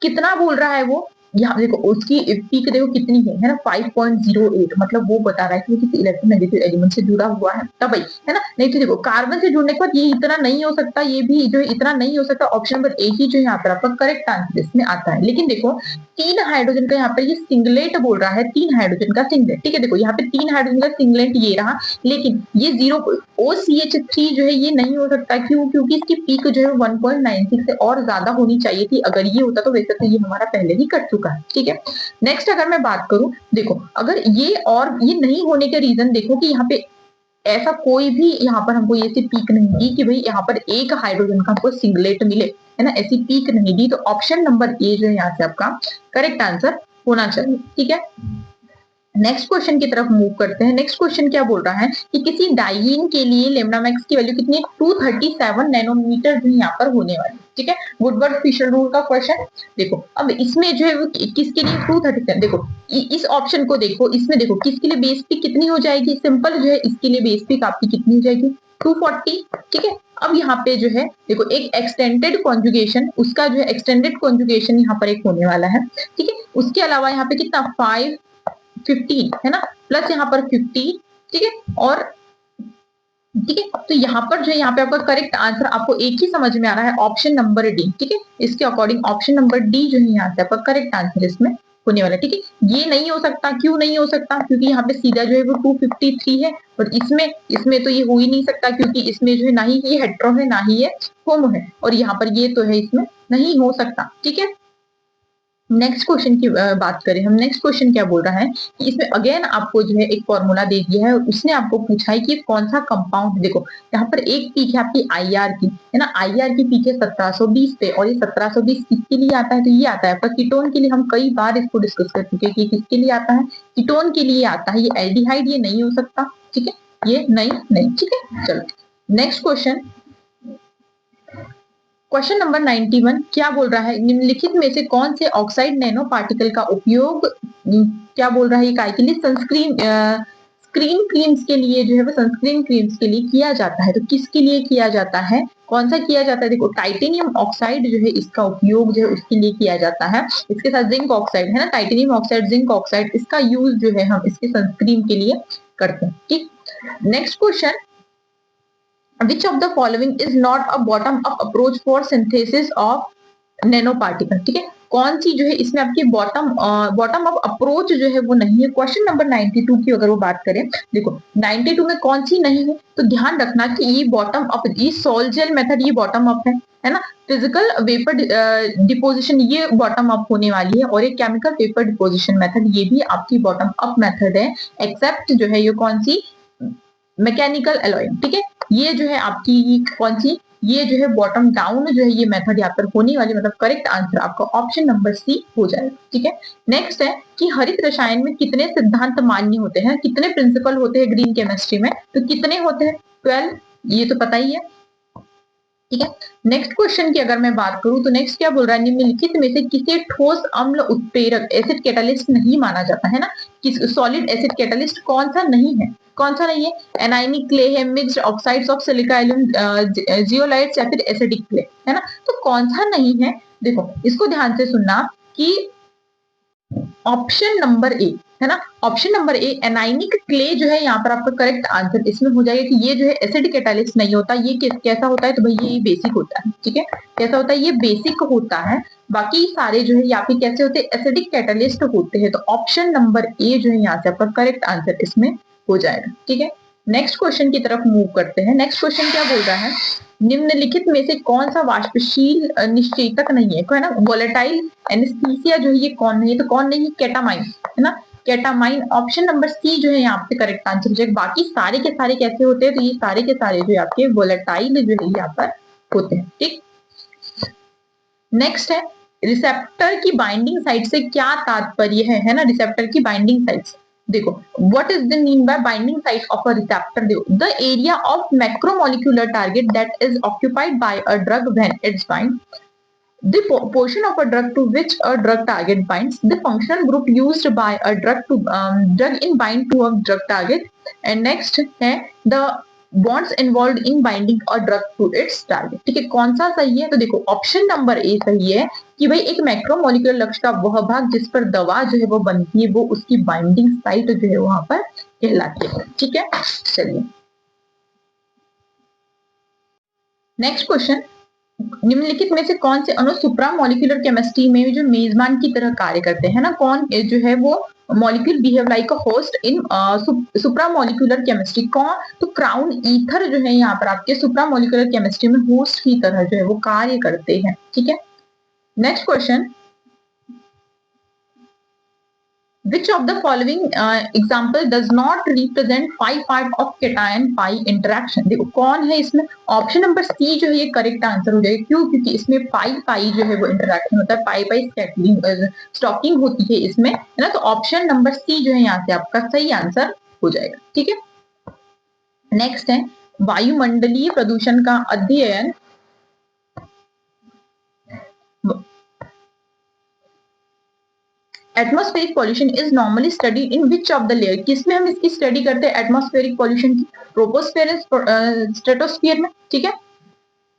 कितना बोल रहा है वो, यहाँ देखो उसकी पीक देखो कितनी है ना, 5.08। मतलब वो बता रहा है कि वो किसी इलेक्ट्रोनेगेटिव एलिमेंट से जुड़ा हुआ है तब भाई, है ना। नहीं तो देखो कार्बन से जुड़ने के बाद ये इतना नहीं हो सकता, ये भी जो इतना नहीं हो सकता। ऑप्शन नंबर ए ही जो यहाँ पर आपका करेक्ट आंसर इसमें आता है। लेकिन देखो 3 हाइड्रोजन का यहाँ पर ये सिंगलेट बोल रहा है, 3 हाइड्रोजन का सिंगलेट। ठीक है, देखो यहाँ पे 3 हाइड्रोजन का सिंगलेट ये रहा, लेकिन ये 0 OCH3 जो है ये नहीं हो सकता। क्यों, क्योंकि इसकी पीक जो है 1.96 से और ज्यादा होनी चाहिए थी। अगर ये होता तो वैसे तो ये हमारा पहले ही कट चुका है। ठीक है, नेक्स्ट अगर मैं बात करूं, देखो अगर ये नहीं होने के रीजन देखो कि यहाँ पे ऐसा कोई भी यहाँ पर हमको ये पीक नहीं दी कि भाई यहाँ पर एक हाइड्रोजन का हमको सिंगलेट मिले, है ना, ऐसी पीक नहीं दी। तो ऑप्शन नंबर ए जो है यहाँ से आपका करेक्ट आंसर होना चाहिए। ठीक है, नेक्स्ट क्वेश्चन की तरफ मूव करते हैं। नेक्स्ट क्वेश्चन क्या बोल रहा है कि किसी डाइईन के लिए लेमडा मैक्स की वैल्यू कितनी है, 237 नैनोमीटर जो यहाँ पर होने वाली। ठीक है, वुडवर्ड फिशर रूल का क्वेश्चन। देखो अब इसमें जो है किसके लिए 237, देखो इस ऑप्शन को देखो, इसमें देखो किसके लिए बेस पिक कितनी हो जाएगी, सिंपल जो है इसके लिए बेस पिक आपकी कितनी हो जाएगी, 240। ठीक है, अब यहाँ पे जो है देखो एक एक्सटेंडेड कॉन्जुगेशन, उसका जो है एक्सटेंडेड कॉन्जुगेशन यहाँ पर एक होने वाला है। ठीक है, उसके अलावा यहाँ पे कितना 515 है ना, प्लस यहाँ पर 50। ठीक है, और ठीक है, तो यहाँ पर जो है यहाँ पे आपका करेक्ट आंसर आपको एक ही समझ में आ रहा है, ऑप्शन नंबर डी। ठीक है, इसके अकॉर्डिंग ऑप्शन नंबर डी जो है यहाँ से आपका करेक्ट आंसर इसमें होने वाला है। ठीक है, ये नहीं हो सकता, क्यों नहीं हो सकता, क्योंकि यहाँ पे सीधा जो है वो 253 है, और इसमें इसमें तो ये हो ही नहीं सकता, क्योंकि इसमें जो है ना ही ये हेट्रो है ना ही ये होमो है, और यहाँ पर ये तो है इसमें नहीं हो सकता। ठीक है, नेक्स्ट क्वेश्चन की बात करें हम, नेक्स्ट क्वेश्चन क्या बोल रहा है कि इसमें अगेन आपको जो है एक फॉर्मूला दे दिया है, और उसने आपको पूछा है कि कौन सा कंपाउंड। देखो यहाँ पर एक पीक है आपकी आईआर की, है ना, आईआर की पीक है 1720 पे, और ये 1720 किसके लिए आता है, तो ये आता है आपका कीटोन के लिए। हम कई बार इसको डिस्कस कर चुके हैं कि किसके लिए आता है, कीटोन के लिए आता है। ये एल्डिहाइड ये नहीं हो सकता। ठीक है, ये नहीं। ठीक है, चलो नेक्स्ट क्वेश्चन, क्वेश्चन नंबर 91 क्या बोल रहा है, निम्नलिखित में से कौन से ऑक्साइड नैनो पार्टिकल का उपयोग क्या बोल रहा है काय के लिए, सनस्क्रीन स्क्रीन क्रीम्स के लिए जो है वो सनस्क्रीन क्रीम्स के लिए किया जाता है। तो किसके लिए किया जाता है, कौन सा किया जाता है, देखो टाइटेनियम ऑक्साइड जो है इसका उपयोग जो है उसके लिए किया जाता है। इसके साथ जिंक ऑक्साइड है ना, टाइटेनियम ऑक्साइड जिंक ऑक्साइड, इसका यूज जो है हम इसके सनस्क्रीन के लिए करते हैं। ठीक, next question, which of the following is not a bottom up approach for synthesis of nano particle. ठीक है, कौन सी जो है इसमें आपकी बॉटम अप अप्रोच जो है वो नहीं है। क्वेश्चन नंबर 92 की अगर वो बात करें, देखो 92 में कौन सी नहीं है, तो ध्यान रखना कि ये बॉटम अप, ये सॉल्ट जेल मेथड ये बॉटम अप है ना। फिजिकल वेपर डिपोजिशन ये बॉटम अप होने वाली है, और ये केमिकल वेपर डिपोजिशन मेथड ये भी आपकी बॉटम अप मेथड है, एक्सेप्ट जो है ये कौन सी, मैकेनिकल एलॉइंग, ठीक है। ये जो है आपकी कौन सी, ये जो है बॉटम डाउन जो है ये मेथड यहाँ पर होने वाली, मतलब करेक्ट आंसर आपका ऑप्शन नंबर सी हो जाएगा, ठीक है। नेक्स्ट है कि हरित रसायन में कितने सिद्धांत मान्य होते हैं, कितने प्रिंसिपल होते हैं ग्रीन केमिस्ट्री में, तो कितने होते हैं, 12, ये तो पता ही है, ठीक है। नेक्स्ट क्वेश्चन की अगर मैं बात करूं तो नेक्स्ट क्या बोल रहा है, निम्नलिखित में से किसे ठोस अम्ल उत्प्रेरक एसिड कैटालिस्ट नहीं माना जाता है ना, किस सॉलिड एसिड कैटालिस्ट कौन सा नहीं है, कौन सा नहीं है, एनाइनिक क्ले है, mixed oxides of silica alum zeolites या फिर एसिडिक क्ले है ना, तो कौन सा नहीं है। देखो इसको ध्यान से सुनना कि ऑप्शन नंबर ए है ना, option number A anionic clay जो है यहाँ पर आपका करेक्ट आंसर इसमें हो जाएगा कि ये जो है एसिड कैटालिस्ट नहीं होता, ये कैसा होता है, तो भाई ये बेसिक होता है, ठीक है, कैसा होता है, ये बेसिक होता है, बाकी सारे जो है यहाँ पे कैसे होते हैं, एसिडिक कैटालिस्ट होते हैं, तो ऑप्शन नंबर ए जो है यहाँ से आपका करेक्ट आंसर इसमें हो जाएगा, ठीक है। नेक्स्ट क्वेश्चन की तरफ मूव करते हैं। नेक्स्ट क्वेश्चन क्या बोल रहा है, निम्नलिखित में से कौन सा वाष्पशील निश्चेतक नहीं है ना, वोलेटाइल एनेस्थीसिया जो है ये कौन नहीं है, तो कौन नहीं है, केटामाइन है ना, केटामाइन, ऑप्शन नंबर सी जो है यहाँ पे करेक्ट आंसर हो जाएगा। बाकी सारे के सारे कैसे होते हैं, तो ये सारे के सारे जो है आपके वोलेटाइल जो है यहाँ पर होते हैं, ठीक। नेक्स्ट है रिसेप्टर की बाइंडिंग साइट से क्या तात्पर्य है ना, रिसेप्टर की बाइंडिंग साइट, देखो what is the mean by binding site of a receptor, देखो the area of macromolecular target that is occupied by a drug when it's bind, the portion of a drug to which a drug target binds, the functional group used by a drug in bind to a drug target, and next है the bonds involved in binding a drug to its target, ठीक है। कौन सा सही है, तो देखो option number A सही है कि भाई एक मैक्रोमोलिकुलर लक्ष्य का वह भाग जिस पर दवा जो है वो बनती है, वो उसकी बाइंडिंग साइट जो है वहां पर कहलाती है, ठीक है। चलिए नेक्स्ट क्वेश्चन, निम्नलिखित में से कौन से अणु सुप्रामोलिकुलर केमिस्ट्री में जो मेजबान की तरह कार्य करते हैं ना, कौन जो है वो molecule behave like a host in supramolecular chemistry, कौन, तो क्राउन ईथर जो है यहाँ पर आपके सुप्रामोलिकुलर केमिस्ट्री में होस्ट की तरह जो है वो कार्य करते हैं, ठीक है। Next question, which of the following example does not represent pi part of cation pi interaction, देखो कौन है इसमें, ऑप्शन नंबर सी जो है ये करेक्ट आंसर हो जाएगा, क्यों, क्योंकि इसमें पाई पाई जो है वो इंटरेक्शन होता है, पाई पाई स्टॉकिंग होती है इसमें है ना, तो ऑप्शन नंबर सी जो है यहाँ से आपका सही आंसर हो जाएगा, ठीक है। नेक्स्ट है वायुमंडलीय प्रदूषण का अध्ययन, atmospheric pollution is normally study in which of the layer, किसमें हम इसकी स्टडी करते हैं एटमॉस्फेरिक पॉल्यूशन की, ट्रोपोस्फेयर स्ट्रेटोस्फियर में, ठीक है।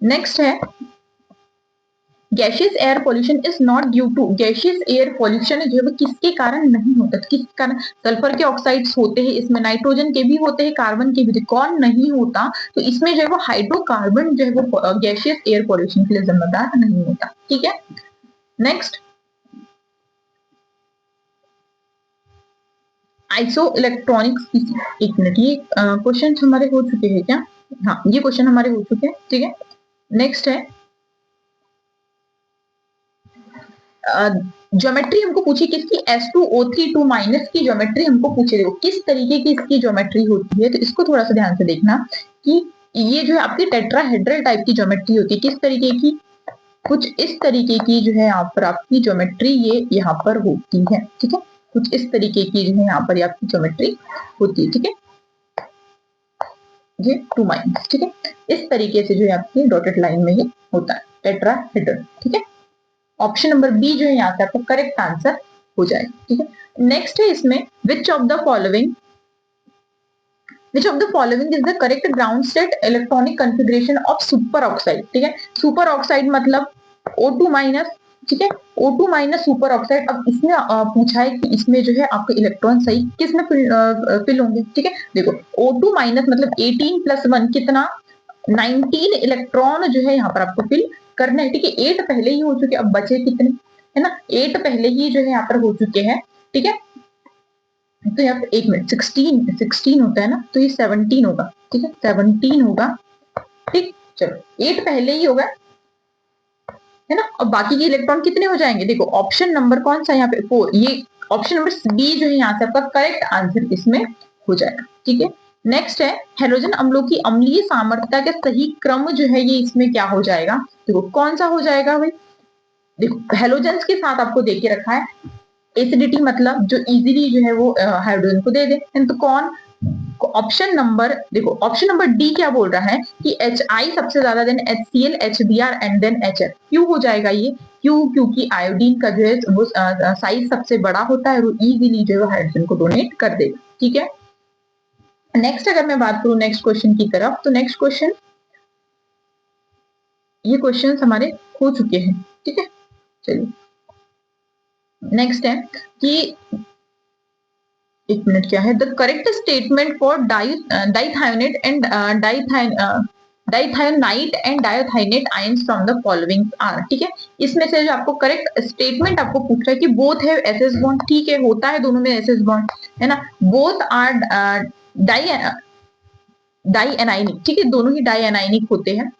नेक्स्ट है gaseous air pollution is not due to, gaseous air pollution जो है वो किसके कारण नहीं होता, किस कारण, सल्फर के ऑक्साइड्स होते हैं इसमें, नाइट्रोजन के भी होते हैं, कार्बन के भी, कौन नहीं होता, तो इसमें जो है वो हाइड्रोकार्बन जो है वो गैशियस एयर पॉल्यूशन के लिए जिम्मेदार नहीं होता, ठीक है। नेक्स्ट आइसो इलेक्ट्रॉनिक्स, एक मिनट, ये क्वेश्चन हमारे हो चुके हैं क्या, हाँ ये क्वेश्चन हमारे हो चुके हैं, ठीक है। नेक्स्ट है ज्योमेट्री हमको पूछी किसकी, S2O3 की ज्योमेट्री हमको पूछे, देखो किस तरीके की इसकी ज्योमेट्री होती है, तो इसको थोड़ा सा ध्यान से देखना कि ये जो है आपकी टेट्राहेड्रल टाइप की ज्योमेट्री होती है, किस तरीके की, कुछ इस तरीके की जो है यहाँ पर आपकी ज्योमेट्री ये यहाँ पर होती है, ठीक है, कुछ इस तरीके की जो है यहाँ पर आपकी ज्योमेट्री होती है, ठीक है, ये 2 माइनस, ठीक है, इस तरीके से जो है आपकी डॉटेड लाइन में ये होता है टेट्राहेड्रल, ठीक है। ऑप्शन नंबर बी जो है यहाँ से आपका करेक्ट आंसर हो जाएगा, ठीक है। नेक्स्ट है इसमें विच of the following is the correct ground state electronic configuration of super oxide, ठीक है, सुपर ऑक्साइड मतलब O2 माइनस, ठीक है, O2 माइनस सुपर ऑक्साइड। अब इसमें पूछा है कि इसमें जो है आपके इलेक्ट्रॉन सही किस में फिल होंगे, ठीक है, देखो O2 माइनस मतलब 18 + 1 कितना 19 इलेक्ट्रॉन जो है यहाँ पर आपको फिल करना है, ठीक है, 8 पहले ही हो चुके, अब बचे कितने है ना, 8 पहले ही जो है यहाँ पर हो चुके हैं, ठीक है। तो यहाँ पे 1 मिनट 16 होता है ना, तो ये 17 होगा, ठीक है, 17 होगा, ठीक। चलो 8 पहले ही होगा, है ना, और बाकी के इलेक्ट्रॉन कितने हो जाएंगे, देखो ऑप्शन नंबर कौन सा यहाँ पे 4, ये ऑप्शन नंबर बी जो है यहाँ से आपका करेक्ट आंसर इसमें हो जाएगा, ठीक है। नेक्स्ट है हेलोजन अम्लों की अम्लीय सामर्थ्यता के सही क्रम जो है ये इसमें क्या हो जाएगा, देखो कौन सा हो जाएगा भाई, देखो हेलोजेंस के साथ आपको दे के रखा है एसिडिटी, मतलब जो इजीली जो है वो हाइड्रोजन को दे दे, तो कौन, ऑप्शन नंबर, देखो ऑप्शन नंबर डी क्या बोल रहा है कि HI सबसे ज्यादा, then HCl, HBr and then HF। क्यों हो जाएगा ये, क्यों, क्योंकि आयोडीन का जो है वो साइज सबसे बड़ा होता है, वो इजीली जो है हाइड्रोजन को डोनेट कर देगा, ठीक है। नेक्स्ट अगर मैं बात करूं नेक्स्ट क्वेश्चन की तरफ, तो नेक्स्ट क्वेश्चन, ये क्वेश्चन हमारे हो चुके हैं, ठीक है। चलिए नेक्स्ट है कि एक मिनट, क्या है, the correct statement for dithionate and dithionite and dithionate ions from the following are, ठीक है। इसमें से जो आपको करेक्ट स्टेटमेंट आपको पूछ रहा है कि बोथ है एसएस बॉन्ड, ठीक है, होता है दोनों में एसएस बॉन्ड, है ना, बोथ आर डाई एनाइनिक, ठीक है, दोनों ही डाई एनाइनिक होते हैं।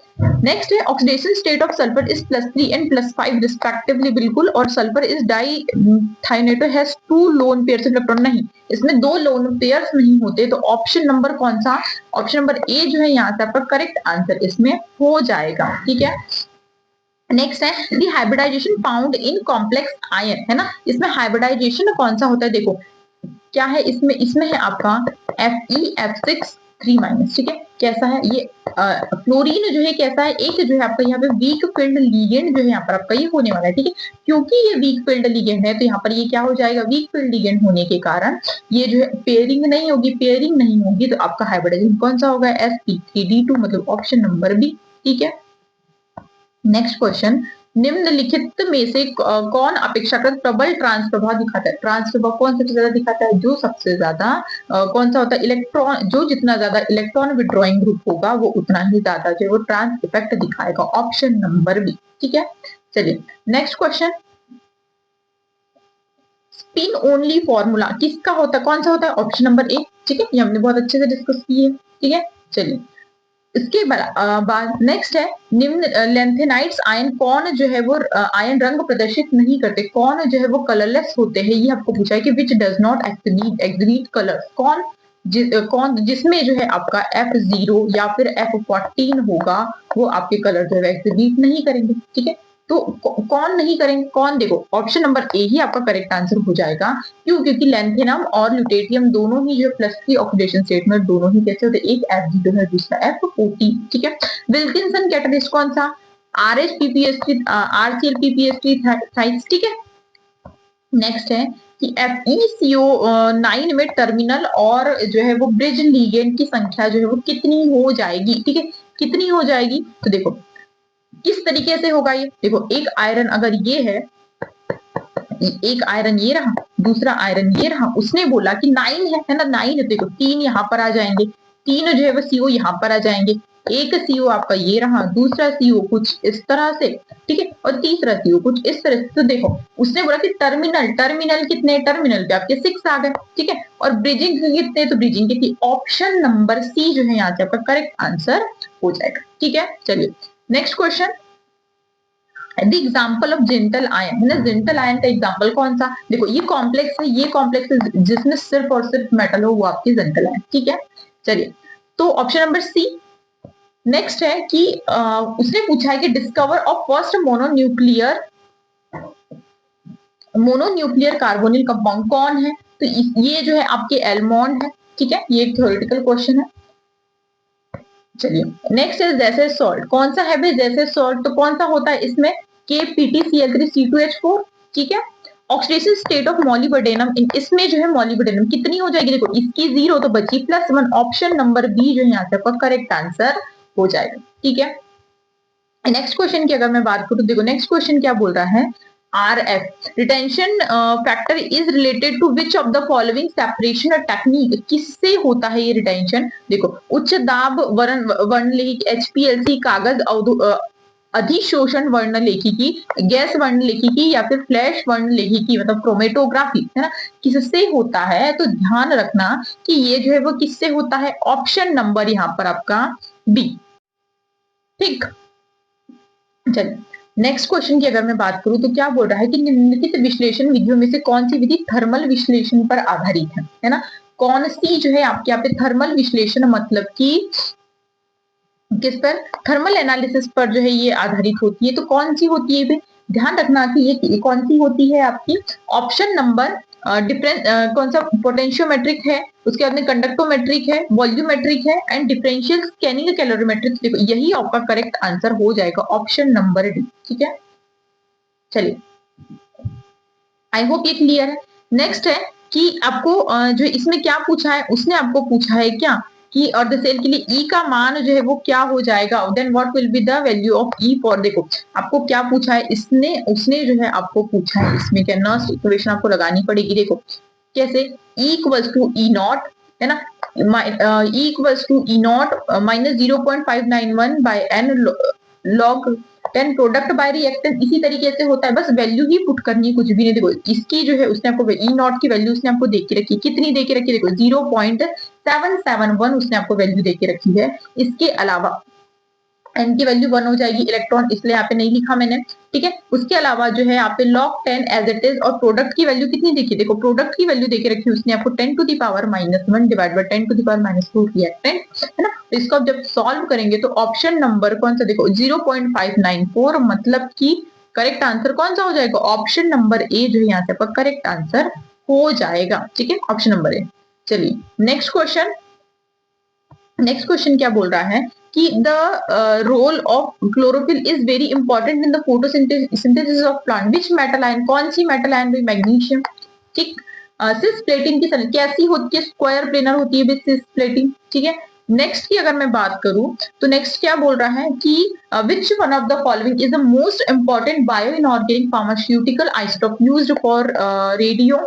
नेक्स्ट है oxidation state of sulphur is +3 and +5 respectively, बिल्कुल, और sulphur is dithionate has 2 lone pairs electron, नहीं, इसमें 2 लोन पेयर्स नहीं होते, तो ऑप्शन नंबर कौन सा, ऑप्शन नंबर ए जो है यहाँ से आपका करेक्ट आंसर इसमें हो जाएगा, ठीक है। नेक्स्ट है the hybridisation found in complex ion, है ना, इसमें हाइब्रिडाइजेशन कौन सा होता है, देखो क्या है इसमें, इसमें है आपका Fe F6 3-, ठीक है, कैसा है ये, फ्लोरीन जो है कैसा है, एक जो है आपका यहाँ पे वीक फील्ड लिगेंड जो है यहाँ पर आपका ये होने वाला है, ठीक है, क्योंकि ये वीक फील्ड लिगेंड है तो यहाँ पर ये क्या हो जाएगा, वीक फील्ड लिगेंड होने के कारण ये जो है पेयरिंग नहीं होगी, पेयरिंग नहीं होगी, तो आपका हाइब्रिडाइजेशन कौन सा होगा, sp3d2, मतलब ऑप्शन नंबर बी, ठीक है। नेक्स्ट क्वेश्चन, निम्नलिखित में से कौन अपेक्षाकृत प्रबल ट्रांस प्रभाव दिखाता है, ट्रांस प्रभाव कौन सबसे ज्यादा दिखाता है, जो सबसे ज्यादा कौन सा होता है, इलेक्ट्रॉन, जो जितना ज्यादा इलेक्ट्रॉन विड्रॉइंग ग्रुप होगा वो उतना ही ज्यादा जो वो ट्रांस इफेक्ट दिखाएगा, ऑप्शन नंबर बी, ठीक है। चलिए next question, spin only formula किसका होता है, कौन सा होता है, ऑप्शन नंबर ए, ठीक है, ये हमने बहुत अच्छे से डिस्कस की है, ठीक है। चलिए इसके बाद नेक्स्ट है निम्न लेंथेनाइट्स आयन कौन जो है वो आयन रंग प्रदर्शित नहीं करते, कौन जो है वो कलरलेस होते हैं, ये आपको पूछा है कि विच डज नॉट एक्सबीट कलर, कौन कौन जिसमें जो है आपका F0 या फिर F14 होगा वो आपके कलर जो है एक्सबीट नहीं करेंगे, ठीक है। तो कौन नहीं करेंगे, कौन, देखो ऑप्शन नंबर ए ही आपका करेक्ट आंसर हो जाएगा, क्यों, क्योंकि लेंथेनम और ल्यूटेटियम दोनों ही जो +3 ऑक्सीडेशन स्टेट में दोनों ही कैसे होते हैं, एक F0 है दूसरा F14, ठीक है। विल्किंसन कैटलिस्ट कौन सा, RHPPsT RClPPsT साइट्स, ठीक है। नेक्स्ट है कि FeCO9 में टर्मिनल और जो है वो ब्रिज लिगेंड की संख्या जो है वो कितनी हो जाएगी, ठीक है, कितनी हो जाएगी, तो देखो किस तरीके से होगा ये, देखो एक आयरन अगर ये है, एक आयरन ये रहा, दूसरा आयरन ये रहा, उसने बोला कि 9 है ना, 9 है, देखो 3 यहाँ पर आ जाएंगे, 3 जो है वो CO यहाँ पर आ जाएंगे, एक CO आपका ये रहा, दूसरा CO कुछ इस तरह से, ठीक है, और तीसरा CO कुछ इस तरह से, तो देखो उसने बोला कि टर्मिनल, टर्मिनल कितने, टर्मिनल पे आपके 6 आ गए, ठीक है, और ब्रिजिंग कितने, तो ब्रिजिंग के ऑप्शन नंबर सी जो है यहाँ से आपका करेक्ट आंसर हो जाएगा, ठीक है। चलिए next question, the example of gentle ion, है ना, जेंटल आयन का एग्जाम्पल कौन सा, देखो ये कॉम्प्लेक्स है, ये कॉम्प्लेक्स है जिसमें सिर्फ और सिर्फ मेटल हो वो आपकी जेंटल आयन, ठीक है। चलिए तो ऑप्शन नंबर सी। नेक्स्ट है कि उसने पूछा है कि discover of first mononuclear carbonyl compound कौन है, तो ये जो है आपके एल्मोंड है, ठीक है, ये एक थ्योरेटिकल क्वेश्चन है। चलिए नेक्स्ट है जैसे सॉल्ट, कौन सा है भाई जैसे सॉल्ट, तो कौन सा होता है इसमें KPtCl3C2H4, ठीक है। ऑक्सीडेशन स्टेट ऑफ मॉलिब्डेनम, इसमें जो है मॉलिब्डेनम कितनी हो जाएगी, देखो इसकी 0 तो बची +1, ऑप्शन नंबर बी जो है यहाँ से आपका करेक्ट आंसर हो जाएगा, ठीक है। नेक्स्ट क्वेश्चन की अगर मैं बात करूं, देखो नेक्स्ट क्वेश्चन क्या बोल रहा है, RF retention factor is related to which of the following separation technique, किससे होता है ये रिटेंशन, देखो उच्च दाब वर्णलेखी HPLC कागज अधिशोषण वर्ण लेखिकी, गैस वर्ण लेखिकी या फिर फ्लैश वर्ण लेखिकी मतलब क्रोमेटोग्राफी, है ना, किससे होता है? तो ध्यान रखना कि ये जो है वो किससे होता है? ऑप्शन नंबर यहाँ पर आपका बी। ठीक, चलिए नेक्स्ट क्वेश्चन की अगर मैं बात करूं तो क्या बोल रहा है कि निम्नलिखित विश्लेषण विधियों में से कौन सी विधि थर्मल विश्लेषण पर आधारित है ना? कौन सी जो है आपके यहाँ पे थर्मल विश्लेषण मतलब कि किस पर? थर्मल एनालिसिस पर जो है ये आधारित होती है। तो कौन सी होती है? ध्यान रखना कि ये कौन सी होती है आपकी? ऑप्शन नंबर डिफरेंस कौन सा? पोटेंशियोमेट्रिक है, उसके बाद में कंडक्टोमेट्रिक है, वॉल्यूमेट्रिक है एंड डिफरेंशियल स्कैनिंग कैलोरीमेट्रिक। देखो यही आपका करेक्ट आंसर हो जाएगा, ऑप्शन नंबर डी। ठीक है, चलिए आई होप ये क्लियर है। नेक्स्ट है कि आपको जो इसमें क्या पूछा है, उसने आपको पूछा है क्या कि और द सेल के लिए ई का मान जो है वो क्या हो जाएगा, then what will be the value of E for. देखो आपको क्या पूछा है इसने, उसने जो है आपको पूछा है इसमें क्या नर्स इक्वेशन आपको लगानी पड़ेगी। देखो कैसे, E equals to E not, है ना, E equals to E not minus 0.591 by N log 10 product by reactants. इसी तरीके से होता है, बस वैल्यू ही पुट करनी है, कुछ भी नहीं। देखो इसकी जो है उसने आपको ई नॉट की वैल्यू उसने आपको दे के रखी, कितनी दे के रखी? देखो 0.771 उसने आपको वैल्यू दे के रखी है। इसके अलावा एन की वैल्यू 1 हो जाएगी इलेक्ट्रॉन, इसलिए यहाँ पे नहीं लिखा मैंने। ठीक है, उसके अलावा जो है यहाँ पे log 10 एज इट इज, और प्रोडक्ट की वैल्यू कितनी देखी? देखो प्रोडक्ट की वैल्यू देके रखी उसने आपको 10 to the power -1 divide by 10 to the power -2 reactant, है ना। तो इसको जब सॉल्व करेंगे तो ऑप्शन नंबर कौन सा? देखो 0.594, मतलब कि करेक्ट आंसर कौन सा हो जाएगा? ऑप्शन नंबर ए जो है यहाँ से आपका करेक्ट आंसर हो जाएगा। ठीक है, ऑप्शन नंबर ए। चलिए नेक्स्ट क्वेश्चन, नेक्स्ट क्वेश्चन क्या बोल रहा है कि the role of chlorophyll is very important in the photosynthesis of plant, which metal ion? कौन सी मेटल आयन भी? मैग्नीशियम। ठीक, सिस प्लेटिंग की तरह कैसी होती है? स्क्वायर प्लेनर होती है सिस प्लेटिंग। ठीक है, नेक्स्ट की अगर मैं बात करूं तो नेक्स्ट क्या बोल रहा है कि which one of the following is the most important bio inorganic pharmaceutical isotope used for radio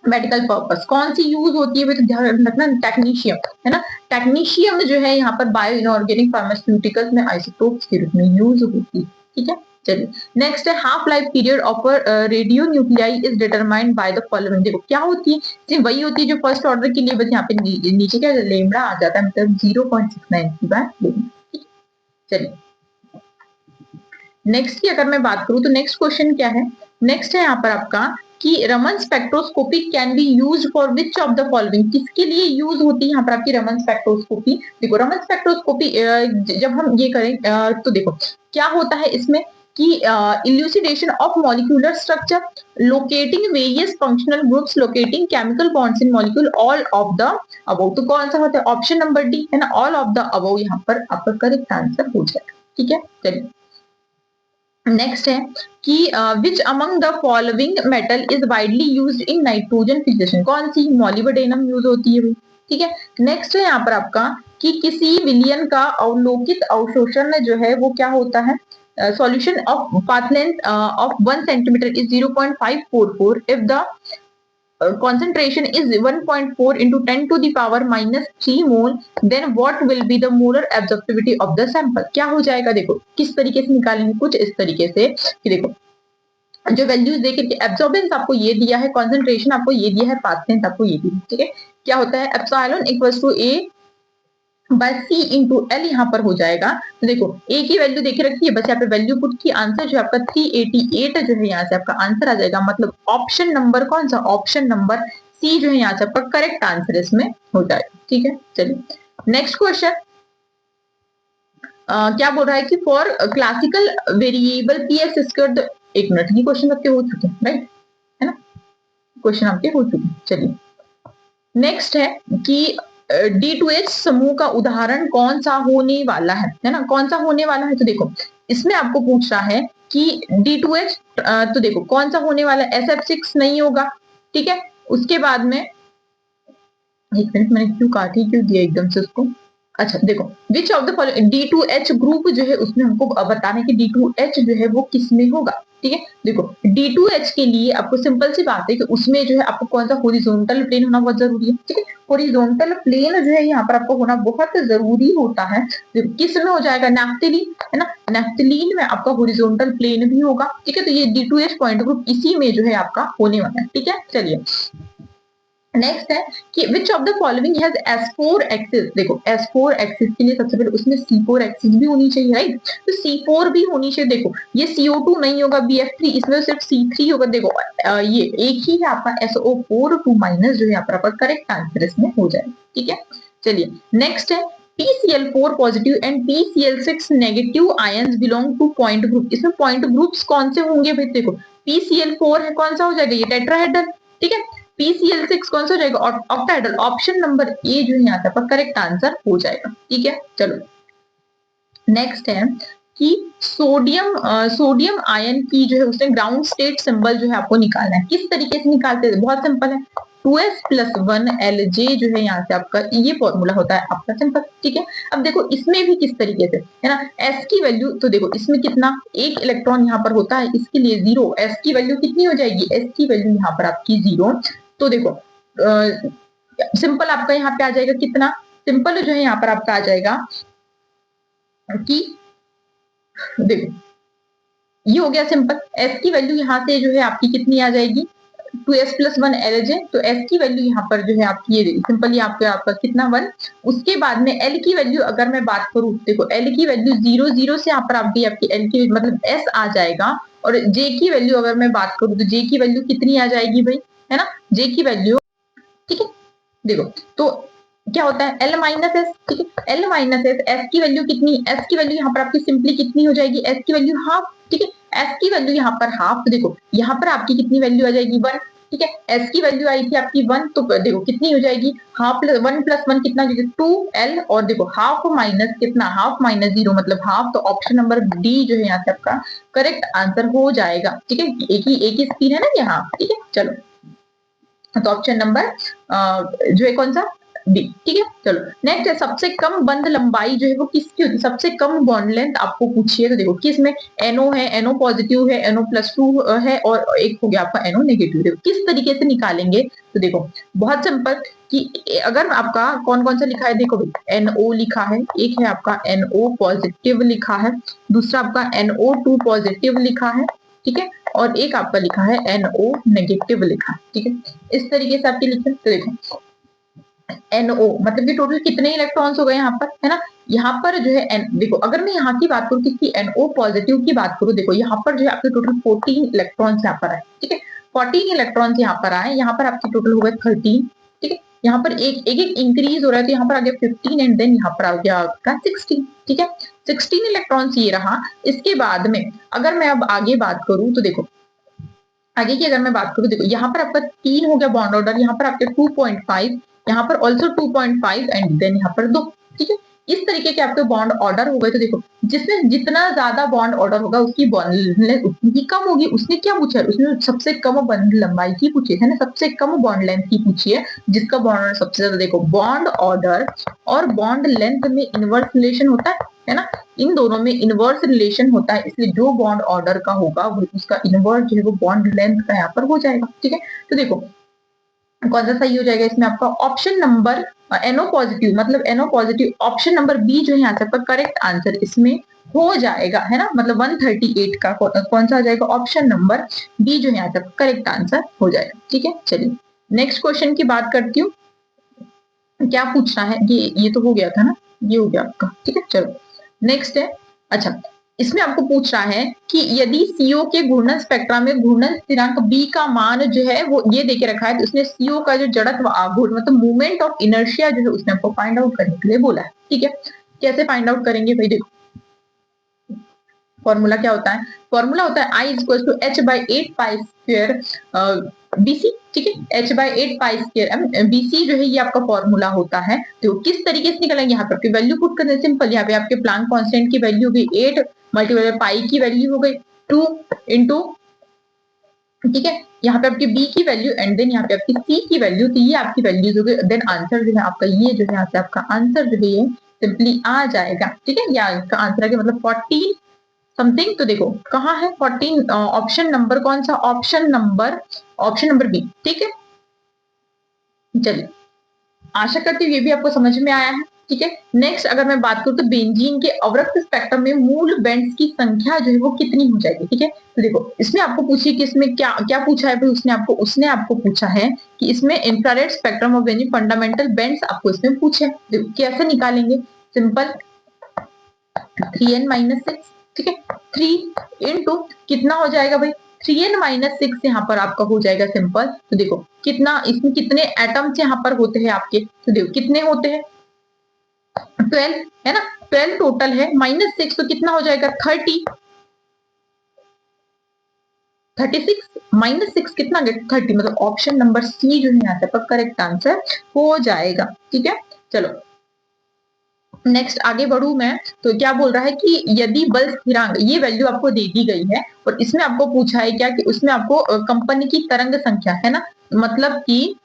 medical purpose? कौन सी यूज होती है? तो ध्यान रखना टेक्नीशियम, है ना। टेक्नीशियम जो है यहाँ पर बायो इनऑर्गेनिक फार्मास्यूटिकल्स में आइसोटोप्स के रूप में यूज होती है। ठीक है, चलिए नेक्स्ट है half life period of radio nuclei is determined by the following. देखो क्या होती है, वही होती है जो फर्स्ट ऑर्डर के लिए, बस यहाँ पे नीचे क्या लेमड़ा आ जाता है, मतलब 0.69 की बात लेंगे। चलिए नेक्स्ट की अगर मैं बात करूं तो नेक्स्ट क्वेश्चन क्या है? नेक्स्ट है यहाँ पर आपका कि Raman spectroscopy can be used for which of the following? किसके लिए यूज होती है यहाँ पर आपकी रमन स्पेक्ट्रोस्कोपी? देखो रमन स्पेक्ट्रोस्कोपी जब हम ये करें तो देखो क्या होता है इसमें कि elucidation of molecular structure, locating various functional groups, locating chemical bonds in molecule, all of the above. तो कौन सा होता है? ऑप्शन नंबर डी, है ना, ऑल ऑफ द अबव यहाँ पर आपका करेक्ट आंसर हो जाएगा। ठीक है, चलिए नेक्स्ट है कि which among the following metal is widely used in nitrogen fixation? कौन सी? मॉलिब्डेनम यूज होती है भाई। ठीक है, नेक्स्ट है यहाँ पर आपका कि किसी विलियन का अवलोकित अवशोषण जो है वो क्या होता है? Solution of path length of 1 centimetre is 0.544 if the concentration is 1.4 into 10 to the power -3 mole, then what will be the molar absorptivity of the sample? क्या हो जाएगा? देखो किस तरीके से निकालेंगे, कुछ इस तरीके से कि देखो जो वैल्यूज देकर के एब्सॉर्बेंस आपको ये दिया है, कंसंट्रेशन आपको ये दिया है, पाथ लेंथ आपको ये दी है। ठीक है, क्या होता है? Epsilon equals to A by C into L यहाँ पर हो जाएगा। तो देखो ए की वैल्यू देखे रखी है, बस यहाँ पे वैल्यू पुट की, आंसर जो आपका 388 जो है यहाँ से आपका आंसर आ जाएगा। मतलब ऑप्शन नंबर कौन सा? ऑप्शन नंबर सी जो है यहाँ से आपका करेक्ट आंसर इसमें हो जाएगा। ठीक है, चलिए नेक्स्ट क्वेश्चन क्या बोल रहा है कि for classical variable P S square, एक मिनट, ये क्वेश्चन आपके हो चुके हैं राइट, है ना, क्वेश्चन आपके हो चुके हैं। चलिए नेक्स्ट है कि D2H समूह का उदाहरण कौन सा होने वाला है ना, कौन सा होने वाला है? तो देखो इसमें आपको पूछ रहा है कि D2H, तो देखो कौन सा होने वाला है? SF6 नहीं होगा। ठीक है, उसके बाद में एक मिनट, मैंने क्यों काटी, क्यों दिया एकदम से उसको? अच्छा देखो, विच of the following D2H group जो है उसमें हमको बताना है कि D2H जो है वो किसमें होगा, ठीक है। देखो D2H के लिए आपको सिंपल सी बात है कि उसमें जो है आपको कौन सा हॉरिजॉन्टल प्लेन होना बहुत जरूरी है, ठीक है। हॉरिजॉन्टल प्लेन जो है यहाँ पर आपको होना बहुत जरूरी होता है। देखो किस में हो जाएगा, नैप्थेलीन, है ना। नैप्थेलीन में आपका हॉरिजॉन्टल प्लेन भी होगा, ठीक है। तो ये D2H पॉइंट ग्रुप इसी में जो है आपका होने वाला है, ठीक है। चलिए नेक्स्ट है कि विच of the following has S4 axis. देखो S4 एक्सिस के लिए सबसे पहले उसमें C4 एक्सिस भी होनी चाहिए, राइट। तो C4 भी होनी चाहिए। देखो ये CO2 नहीं होगा BF3, इसमें तो सिर्फ C3 होगा। देखो ये एक ही है आपका SO4 2 माइनस जो यहाँ पर आपका करेक्ट आंसर इसमें हो जाएगा, ठीक है। चलिए नेक्स्ट है PCl4 positive and PCl6 negative ions belong two point group. इसमें पॉइंट ग्रुप्स कौन से होंगे भाई, देखो PCl4 है, कौन सा हो जाएगा ये टेट्राहेड्रल, ठीक है। PCl6 कौन सा हो जाएगा ऑक्टाहेड्रल। ऑप्शन नंबर ए जो है यहाँ पर करेक्ट आंसर हो जाएगा, ठीक है। चलो नेक्स्ट है कि सोडियम आयन की जो है उसने ग्राउंड स्टेट सिंबल जो है आपको निकालना है। किस तरीके से निकालते हैं, बहुत सिंपल है। 2s+1 Lj जो है यहाँ से आपका ये फॉर्मूला होता है आपका सिंपल, ठीक है। अब देखो इसमें भी किस तरीके से है ना, s की वैल्यू तो देखो इसमें कितना एक इलेक्ट्रॉन यहाँ पर होता है, इसके लिए 0, s की वैल्यू कितनी हो जाएगी, s की वैल्यू यहाँ पर आपकी 0। तो देखो सिंपल आपका यहाँ पे आ जाएगा कितना, सिंपल जो है यहाँ पर आपका आ जाएगा कि देखो ये हो गया सिंपल। s की वैल्यू यहाँ से जो है आपकी कितनी आ जाएगी 2s+1 Lj। तो s की वैल्यू यहाँ पर जो है आपकी ये सिंपल आपका कितना 1। उसके बाद में l की वैल्यू अगर मैं बात करूँ, देखो l की वैल्यू 0 से यहाँ पर आपकी l की मतलब s आ जाएगा। और j की वैल्यू अगर मैं बात करूँ तो j की वैल्यू कितनी आ जाएगी भाई, है ना, j की वैल्यू, ठीक है। देखो तो क्या होता है L माइनस एस, ठीक है। L माइनस एस, एस की वैल्यू कितनी, एस की वैल्यू यहाँ पर आपकी सिंपली कितनी हो जाएगी, एस की वैल्यू हाफ, ठीक है। एस की वैल्यू यहाँ पर हाफ, तो देखो यहाँ पर आपकी कितनी वैल्यू आ जाएगी 1, ठीक है। एस की वैल्यू आई थी आपकी 1, तो देखो कितनी हो जाएगी हाफ प्लस 1 कितना 2L। और देखो हाफ माइनस कितना, हाफ माइनस 0 मतलब हाफ। तो ऑप्शन नंबर डी जो है यहाँ से आपका करेक्ट आंसर हो जाएगा, ठीक है। एक ही स्पीड है ना यहाँ, ठीक है। चलो तो ऑप्शन नंबर जो है कौन सा बी, ठीक है। चलो नेक्स्ट है सबसे कम बंध लंबाई जो है वो किसकी होती है, सबसे कम बॉन्ड लेंथ आपको पूछिए। तो देखो किस में NO है, NO पॉजिटिव है, NO+2 है और एक हो गया आपका NO नेगेटिव। देखो किस तरीके से निकालेंगे, तो देखो बहुत सिंपल कि अगर आपका कौन कौन सा लिखा है, देखो भाई NO लिखा है, एक है आपका NO पॉजिटिव लिखा है, दूसरा आपका NO2 पॉजिटिव लिखा है, ठीक है। और एक आपका लिखा है NO नेगेटिव लिखा है, ठीक है। इस तरीके से आपके लिखे, तो देखो NO मतलब कि टोटल कितने इलेक्ट्रॉन्स हो गए यहाँ पर, है ना। यहाँ पर जो है देखो अगर मैं यहाँ की बात करूँ किसकी NO पॉजिटिव की बात करूँ, देखो यहाँ पर जो है आपके टोटल 14 इलेक्ट्रॉन्स यहाँ पर आए, ठीक है। 14 इलेक्ट्रॉन्स यहाँ पर आए, यहाँ पर आपके टोटल हो गए 13, ठीक है। यहाँ पर एक एक इंक्रीज हो रहा है, तो यहाँ पर आ गया 15 एंड देन यहाँ पर आ गया आपका 16, ठीक है। 16 इलेक्ट्रॉन्स ये रहा। इसके बाद में अगर मैं अब आगे बात करूँ तो देखो आगे की अगर मैं बात करूँ, देखो यहाँ पर आपका 3 हो गया बॉन्ड ऑर्डर, यहाँ पर आपके 2.5, यहाँ पर ऑल्सो 2.5 एंड देन यहाँ पर 2, ठीक है। इस तरीके के आपके बॉन्ड ऑर्डर हो गए। तो देखो जिसने जितना ज्यादा बॉन्ड ऑर्डर होगा उसकी बॉन्ड लेंथ उतनी कम होगी। उसने क्या पूछा है, उसने सबसे कम बॉन्ड लंबाई की पूछी है ना, सबसे कम बॉन्ड लेंथ की पूछी है, जिसका बॉन्ड ऑर्डर सबसे ज्यादा। देखो बॉन्ड ऑर्डर और बॉन्ड लेंथ में इनवर्स रिलेशन होता है ना, इन दोनों में इनवर्स रिलेशन होता है, इसलिए जो बॉन्ड ऑर्डर का होगा वो उसका इनवर्स जो है वो बॉन्ड लेंथ का यहाँ पर हो जाएगा, ठीक है। तो देखो कौन सा सही हो जाएगा इसमें आपका ऑप्शन नंबर NO पॉजिटिव, मतलब NO positive option number B जो है यहाँ से आपका करेक्ट आंसर इसमें हो जाएगा, है ना। मतलब 138 का कौन सा आ जाएगा, ऑप्शन नंबर बी जो है यहाँ से करेक्ट आंसर हो जाएगा, ठीक है। चलिए नेक्स्ट क्वेश्चन की बात करती हूँ, क्या पूछना है, ये तो हो गया था ना, ये हो गया आपका, ठीक है। चलो नेक्स्ट है, अच्छा इसमें आपको पूछ रहा है कि यदि CO के घूर्णन स्पेक्ट्रा में घूर्णन स्थिरांक B का मान जो है वो ये देके रखा है, तो उसने CO का जो जड़त्व आघूर्ण मतलब मूवमेंट ऑफ इनर्शिया जो है उसने आपको फाइंड आउट करने के लिए बोला है, ठीक है। कैसे फाइंड आउट करेंगे भाई, देखो फॉर्मूला क्या होता है, फॉर्मूला होता है I=h/8π² BC, ठीक है। h/8π² BC जो है ये आपका फॉर्मूला होता है। तो किस तरीके से निकलेंगे, यहाँ पे आपकी वैल्यू पुट करने सिंपल, यहाँ पे आपके प्लांक कांस्टेंट की वैल्यू होगी 8 मल्टीप्लाई पाई की वैल्यू हो गई 2 इंटू, ठीक है, यहाँ पे आपकी B की वैल्यू एंड देन यहाँ पे आपकी C की वैल्यू, तो ये आपकी वैल्यूज हो गई। देन आंसर जो है आपका ये जो है यहाँ से आपका आंसर जो है ये सिंपली आ जाएगा, ठीक है। या इसका आंसर है मतलब 14 समथिंग। तो देखो कहाँ है 14, ऑप्शन नंबर कौन सा, ऑप्शन नंबर बी, ठीक है। चलिए, आशा करती हूँ ये भी आपको समझ में आया है, ठीक है। नेक्स्ट अगर मैं बात करूं तो बेंजीन के अवरक्त स्पेक्ट्रम में मूल बेंड्स की संख्या जो है वो कितनी हो जाएगी, ठीक है। तो देखो इसमें आपको पूछिए कि इसमें क्या क्या पूछा है भाई, उसने आपको पूछा है कि इसमें infrared spectrum of benzene fundamental bands आपको इसमें पूछे। देखो कैसे निकालेंगे, सिंपल 3n-6, ठीक है। 3 इंटू कितना हो जाएगा भाई, 3n-6 यहाँ पर आपका हो जाएगा सिंपल। तो देखो कितना, इसमें कितने एटम्स यहाँ पर होते हैं आपके, तो देखो कितने होते हैं 12 है ना, 12 टोटल है, -6 तो कितना हो जाएगा 30, 36 -6 कितना 30, मतलब ऑप्शन नंबर सी जो है यहाँ से करेक्ट आंसर हो जाएगा, ठीक है। चलो नेक्स्ट आगे बढ़ू मैं, तो क्या बोल रहा है कि यदि बल स्थिरांक, ये वैल्यू आपको दे दी गई है और इसमें आपको पूछा है क्या कि उसमें आपको कंपनी की तरंग संख्या है ना, मतलब कि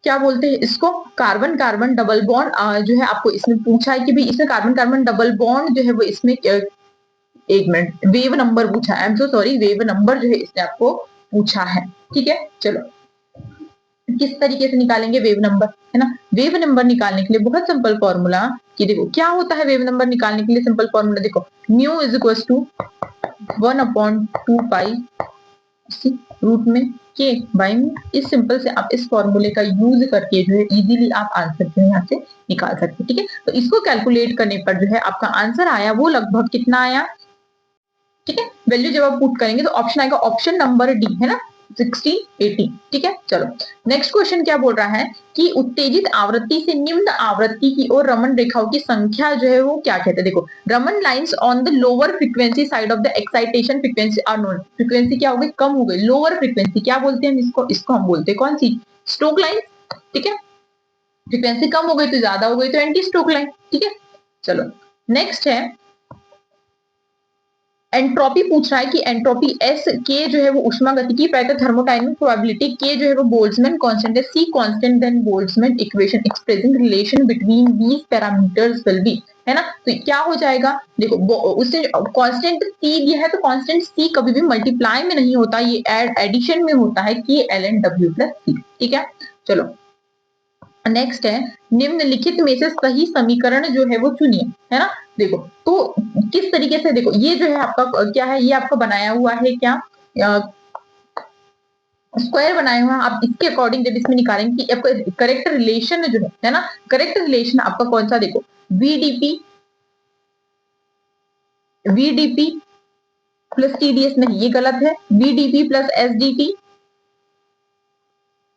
क्या बोलते हैं इसको, कार्बन कार्बन डबल बॉन्ड जो है आपको इसमें पूछा है कि भाई इसमें कार्बन कार्बन डबल बॉन्ड जो है वो इसमें एक मिनट, वेव नंबर पूछा है, I am so sorry, wave number जो है इसने आपको पूछा है, ठीक है। चलो किस तरीके से निकालेंगे वेव नंबर, है ना। वेव नंबर निकालने के लिए बहुत सिंपल फॉर्मूला, कि देखो क्या होता है वेव नंबर निकालने के लिए सिंपल फॉर्मूला, देखो mu is equal to 1/2 pi root में के बाई में। इस सिंपल से आप इस फॉर्मूले का यूज करके जो है इजीली आप आंसर जो है यहाँ से निकाल सकते हैं, ठीक है। तो इसको कैलकुलेट करने पर जो है आपका आंसर आया वो लगभग कितना आया, ठीक है। वैल्यू जब आप पुट करेंगे तो ऑप्शन आएगा ऑप्शन नंबर डी, है ना, 60 80, ठीक है। चलो नेक्स्ट क्वेश्चन क्या बोल रहा है कि उत्तेजित आवृत्ति से निम्न आवृत्ति की ओर रमन रेखाओं की संख्या जो है वो क्या कहते हैं, देखो Raman lines on the lower frequency side of the excitation frequency are known, frequency क्या हो गई, कम हो गई, लोअर फ्रीक्वेंसी क्या बोलते हैं इसको हम बोलते हैं कौन सी, स्टोक लाइन, ठीक है। फ्रीक्वेंसी कम हो गई तो ज्यादा हो गई तो एंटी स्टोक लाइन, ठीक है। चलो नेक्स्ट है एंट्रोपी, पूछ रहा है कि एंट्रोपी एस के जो है वो उष्मागतिकी प्रायतः थर्मोडायनामिक प्रोबेबिलिटी के जो है वो बोल्ट्जमैन कांस्टेंट है, C constant then Boltzmann equation expressing relation between these parameters will be, है ना। तो क्या हो जाएगा, देखो उससे कांस्टेंट सी दिया है तो कांस्टेंट सी कभी भी मल्टीप्लाई में नहीं होता, ये एडिशन में होता है कि ln w प्लस सी, ठीक है। चलो नेक्स्ट है निम्नलिखित में से सही समीकरण जो है वो चुनिए, है ना। देखो तो किस तरीके से, देखो ये जो है आपका क्या है, ये आपका बनाया हुआ है क्या, स्क्वायर बनाया हुआ है, आप इसके अकॉर्डिंग जब इसमें निकालेंगे कि आपका करेक्ट रिलेशन जो है ना, करेक्ट रिलेशन आपका कौन सा, देखो वीडीपी प्लस टीडीएस, नहीं ये गलत है, वीडीपी प्लस एसडीटी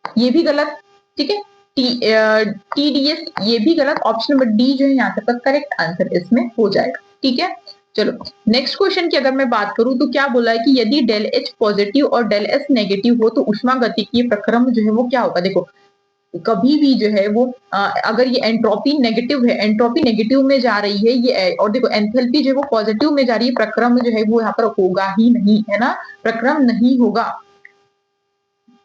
ये भी गलत, ठीक है। टीडीएस ये भी गलत, ऑप्शन नंबर डी जो है यहाँ से करेक्ट आंसर इसमें हो जाएगा, ठीक है। चलो नेक्स्ट क्वेश्चन की अगर मैं बात करूं तो क्या बोला है कि यदि डेल एच पॉजिटिव और डेल एस नेगेटिव हो तो उष्मागतिकीय प्रक्रम जो है वो क्या होगा, देखो कभी भी जो है वो अगर ये एंट्रोपी नेगेटिव है, एंट्रोपी नेगेटिव में जा रही है ये, और देखो एंथैल्पी जो है वो पॉजिटिव में जा रही है, प्रक्रम जो है वो यहाँ पर होगा ही नहीं, है ना, प्रक्रम नहीं होगा,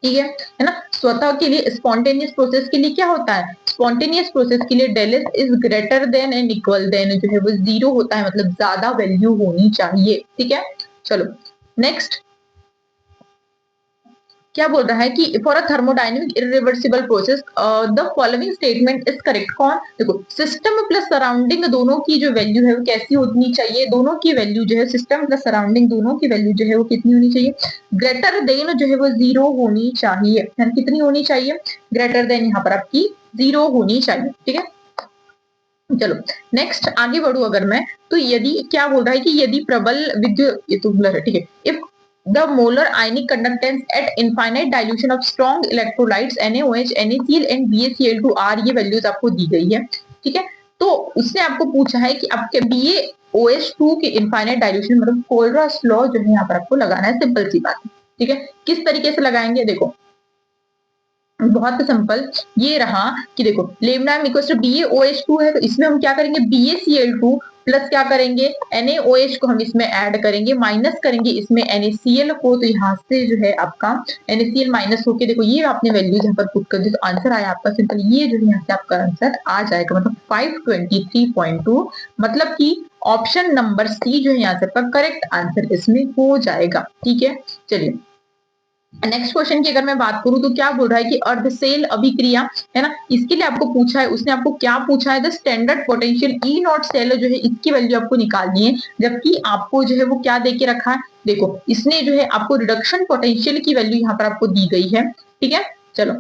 ठीक है ना। स्वतः के लिए स्पॉन्टेनियस प्रोसेस के लिए क्या होता है, स्पॉन्टेनियस प्रोसेस के लिए del S is greater than and equal than जो है वो 0 होता है, मतलब ज्यादा वैल्यू होनी चाहिए, ठीक है। चलो नेक्स्ट क्या बोल रहा है कि for a thermodynamic irreversible process the following statement is correct, कौन, देखो सिस्टम प्लस सराउंडिंग दोनों की जो वैल्यू है वो कैसी होनी चाहिए, दोनों की वैल्यू जो है सिस्टम प्लस सराउंडिंग दोनों की वैल्यू जो है वो कितनी होनी चाहिए, ग्रेटर देन जो है वो 0 होनी चाहिए, कितनी होनी चाहिए, ग्रेटर देन यहाँ पर आपकी 0 होनी चाहिए, ठीक है। चलो नेक्स्ट आगे बढ़ू अगर मैं, तो यदि क्या बोल रहा है कि यदि प्रबल विद्युत, ये तो ब्लर है, ठीक है, if the molar ionic conductance eight infinite dilution of strong electrolytes NaOH NaCl and BaCl2R, ये वैल्यूज आपको दी गई है, ठीक है। तो उसने आपको पूछा है कि आपके BaOH2 के इनफाइनाइट डाइल्यूशन, मतलब कोलरास लॉ जो है यहाँ पर आपको लगाना है, सिंपल सी बात है, ठीक है। किस तरीके से लगाएंगे, देखो बहुत सिंपल, ये रहा कि देखो लेमना इक्वल टू BaOH2 है, तो इसमें हम क्या करेंगे BaCl2 प्लस क्या करेंगे, NaOH को हम इसमें ऐड करेंगे, माइनस करेंगे इसमें NaCl को, तो यहाँ से जो है आपका NaCl माइनस होके देखो ये आपने वैल्यू यहाँ पर पुट कर दी, तो आंसर आया आपका सिंपल, ये जो है यहाँ से आपका आंसर आ जाएगा, मतलब 523.2, मतलब कि ऑप्शन नंबर सी जो है यहाँ से आपका करेक्ट आंसर इसमें हो जाएगा। ठीक है, चलिए नेक्स्ट क्वेश्चन की अगर मैं बात करूं तो क्या बोल रहा है कि अर्धसेल अभिक्रिया है ना, इसके लिए आपको पूछा है, उसने आपको क्या पूछा है, the standard potential E not cell जो है इसकी वैल्यू आपको निकालनी है, जबकि आपको जो है वो क्या देके रखा है, देखो इसने जो है आपको रिडक्शन पोटेंशियल की वैल्यू यहाँ पर आपको दी गई है। ठीक है, चलो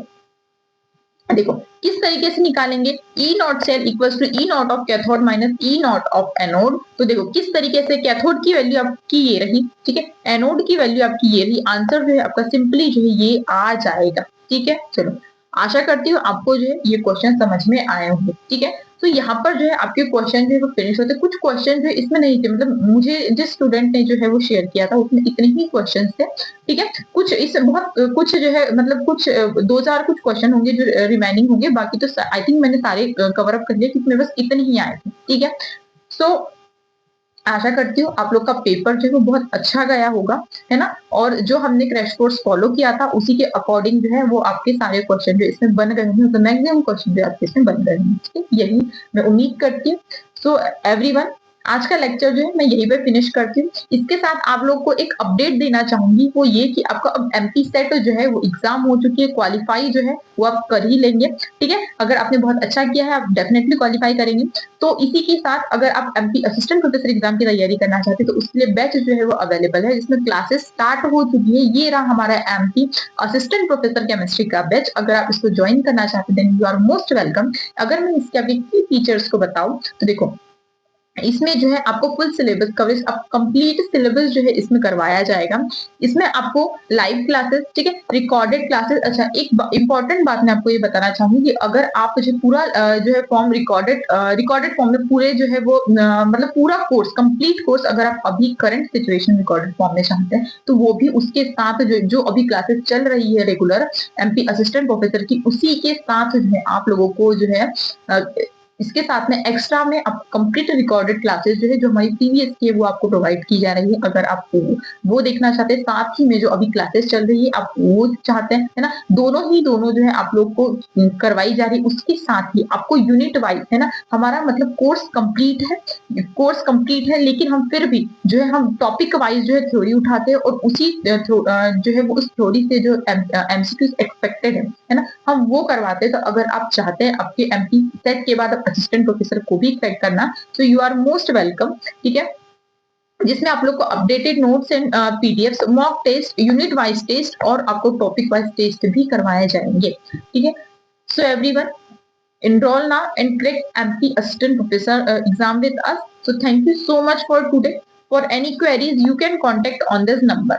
देखो किस तरीके से निकालेंगे, E not cell equals to E naught of cathode minus E naught of anode, तो देखो किस तरीके से कैथोड की वैल्यू आपकी ये रही, ठीक है, एनोड की वैल्यू आपकी ये रही, आंसर जो है आपका सिंपली जो है ये आ जाएगा। ठीक है, चलो आशा करती हूँ आपको जो है ये क्वेश्चन समझ में आए होंगे। ठीक है, तो यहाँ पर जो है आपके क्वेश्चन जो है वो फिनिश होते, कुछ क्वेश्चन जो है इसमें नहीं थे, मतलब मुझे जिस स्टूडेंट ने जो है वो शेयर किया था उसमें इतने ही क्वेश्चन थे। ठीक है, कुछ इस बहुत कुछ जो है मतलब कुछ 2-4 कुछ क्वेश्चन होंगे जो रिमेनिंग होंगे, बाकी तो आई थिंक मैंने सारे कवर अप कर लिए, क्योंकि मेरे बस इतने ही आए थे। ठीक है, सो आशा करती हूँ आप लोग का पेपर जो है वो बहुत अच्छा गया होगा, है ना, और जो हमने क्रैश कोर्स फॉलो किया था उसी के अकॉर्डिंग जो है वो आपके सारे क्वेश्चन जो इसमें बन रहे हैं, तो मैक्सिमम क्वेश्चन जो आपके इसमें बन रहे हैं। ठीक है, यही मैं उम्मीद करती हूँ। सो एवरीवन, आज का लेक्चर जो है मैं यहीं पे फिनिश करती हूँ। इसके साथ आप लोग को एक अपडेट देना चाहूंगी, वो ये कि आपका अब एमपी सेट जो है वो एग्जाम हो चुकी है, क्वालिफाई जो है वो आप कर ही लेंगे। ठीक है, अगर आपने बहुत अच्छा किया है आप डेफिनेटली क्वालिफाई करेंगे। तो इसी के साथ अगर आप एमपी असिस्टेंट प्रोफेसर एग्जाम की तैयारी करना चाहते हैं तो उसके लिए बैच जो है वो अवेलेबल है, जिसमें क्लासेस स्टार्ट हो चुकी है। ये रहा हमारा एमपी असिस्टेंट प्रोफेसर केमिस्ट्री का बैच, अगर आप इसको ज्वाइन करना चाहते हैं यू आर मोस्ट वेलकम। अगर मैं इसके अभी फीचर्स को बताऊं तो देखो इसमें जो है आपको फुल सिलेबस कवरेज, अब कंप्लीट सिलेबस जो है इसमें करवाया जाएगा। इसमें आपको लाइव क्लासेस, ठीक है, रिकॉर्डेड क्लासेस। अच्छा, एक इंपॉर्टेंट बात मैं आपको ये बताना चाहूंगी कि अगर आप जो पूरा जो है फॉर्म रिकॉर्डेड फॉर्म में पूरे जो है वो मतलब पूरा कोर्स, कंप्लीट कोर्स अगर आप अभी करंट सिचुएशन रिकॉर्डेड फॉर्म में चाहते हैं तो वो भी उसके साथ जो अभी क्लासेस चल रही है रेगुलर एमपी असिस्टेंट प्रोफेसर की, उसी के साथ जो है आप लोगों को जो है इसके साथ में एक्स्ट्रा में आप कंप्लीट रिकॉर्डेड क्लासेस जो है जो हमारी प्रीवियस की है वो आपको प्रोवाइड की जा रही है। अगर आप वो देखना चाहते हैं, साथ ही में जो अभी क्लासेस चल रही है आप वो चाहते हैं, है ना, दोनों जो है आप लोग को करवाई जा रही है। उसके साथ ही आपको यूनिट वाइज, है ना, हमारा मतलब कोर्स कंप्लीट है, लेकिन हम फिर भी जो है हम टॉपिक वाइज जो है थ्योरी उठाते हैं, और उसी जो है वो उस थ्योरी से जो एमसीक्यूज एक्सपेक्टेड है ना, हम वो करवाते हैं। तो अगर आप चाहते हैं आपके एमपी सेट के बाद असिस्टेंट प्रोफेसर को भी क्रैक करना, तो यू आर मोस्ट वेलकम। ठीक है, जिसमें आप लोग को updated notes and PDF, mock test, unit wise test और आपको टॉपिक वाइज टेस्ट भी करवाए जाएंगे। ठीक है, so everyone, enroll now and crack MP assistant professor exam with us. So thank you so much for today. For any queries you can contact on this number.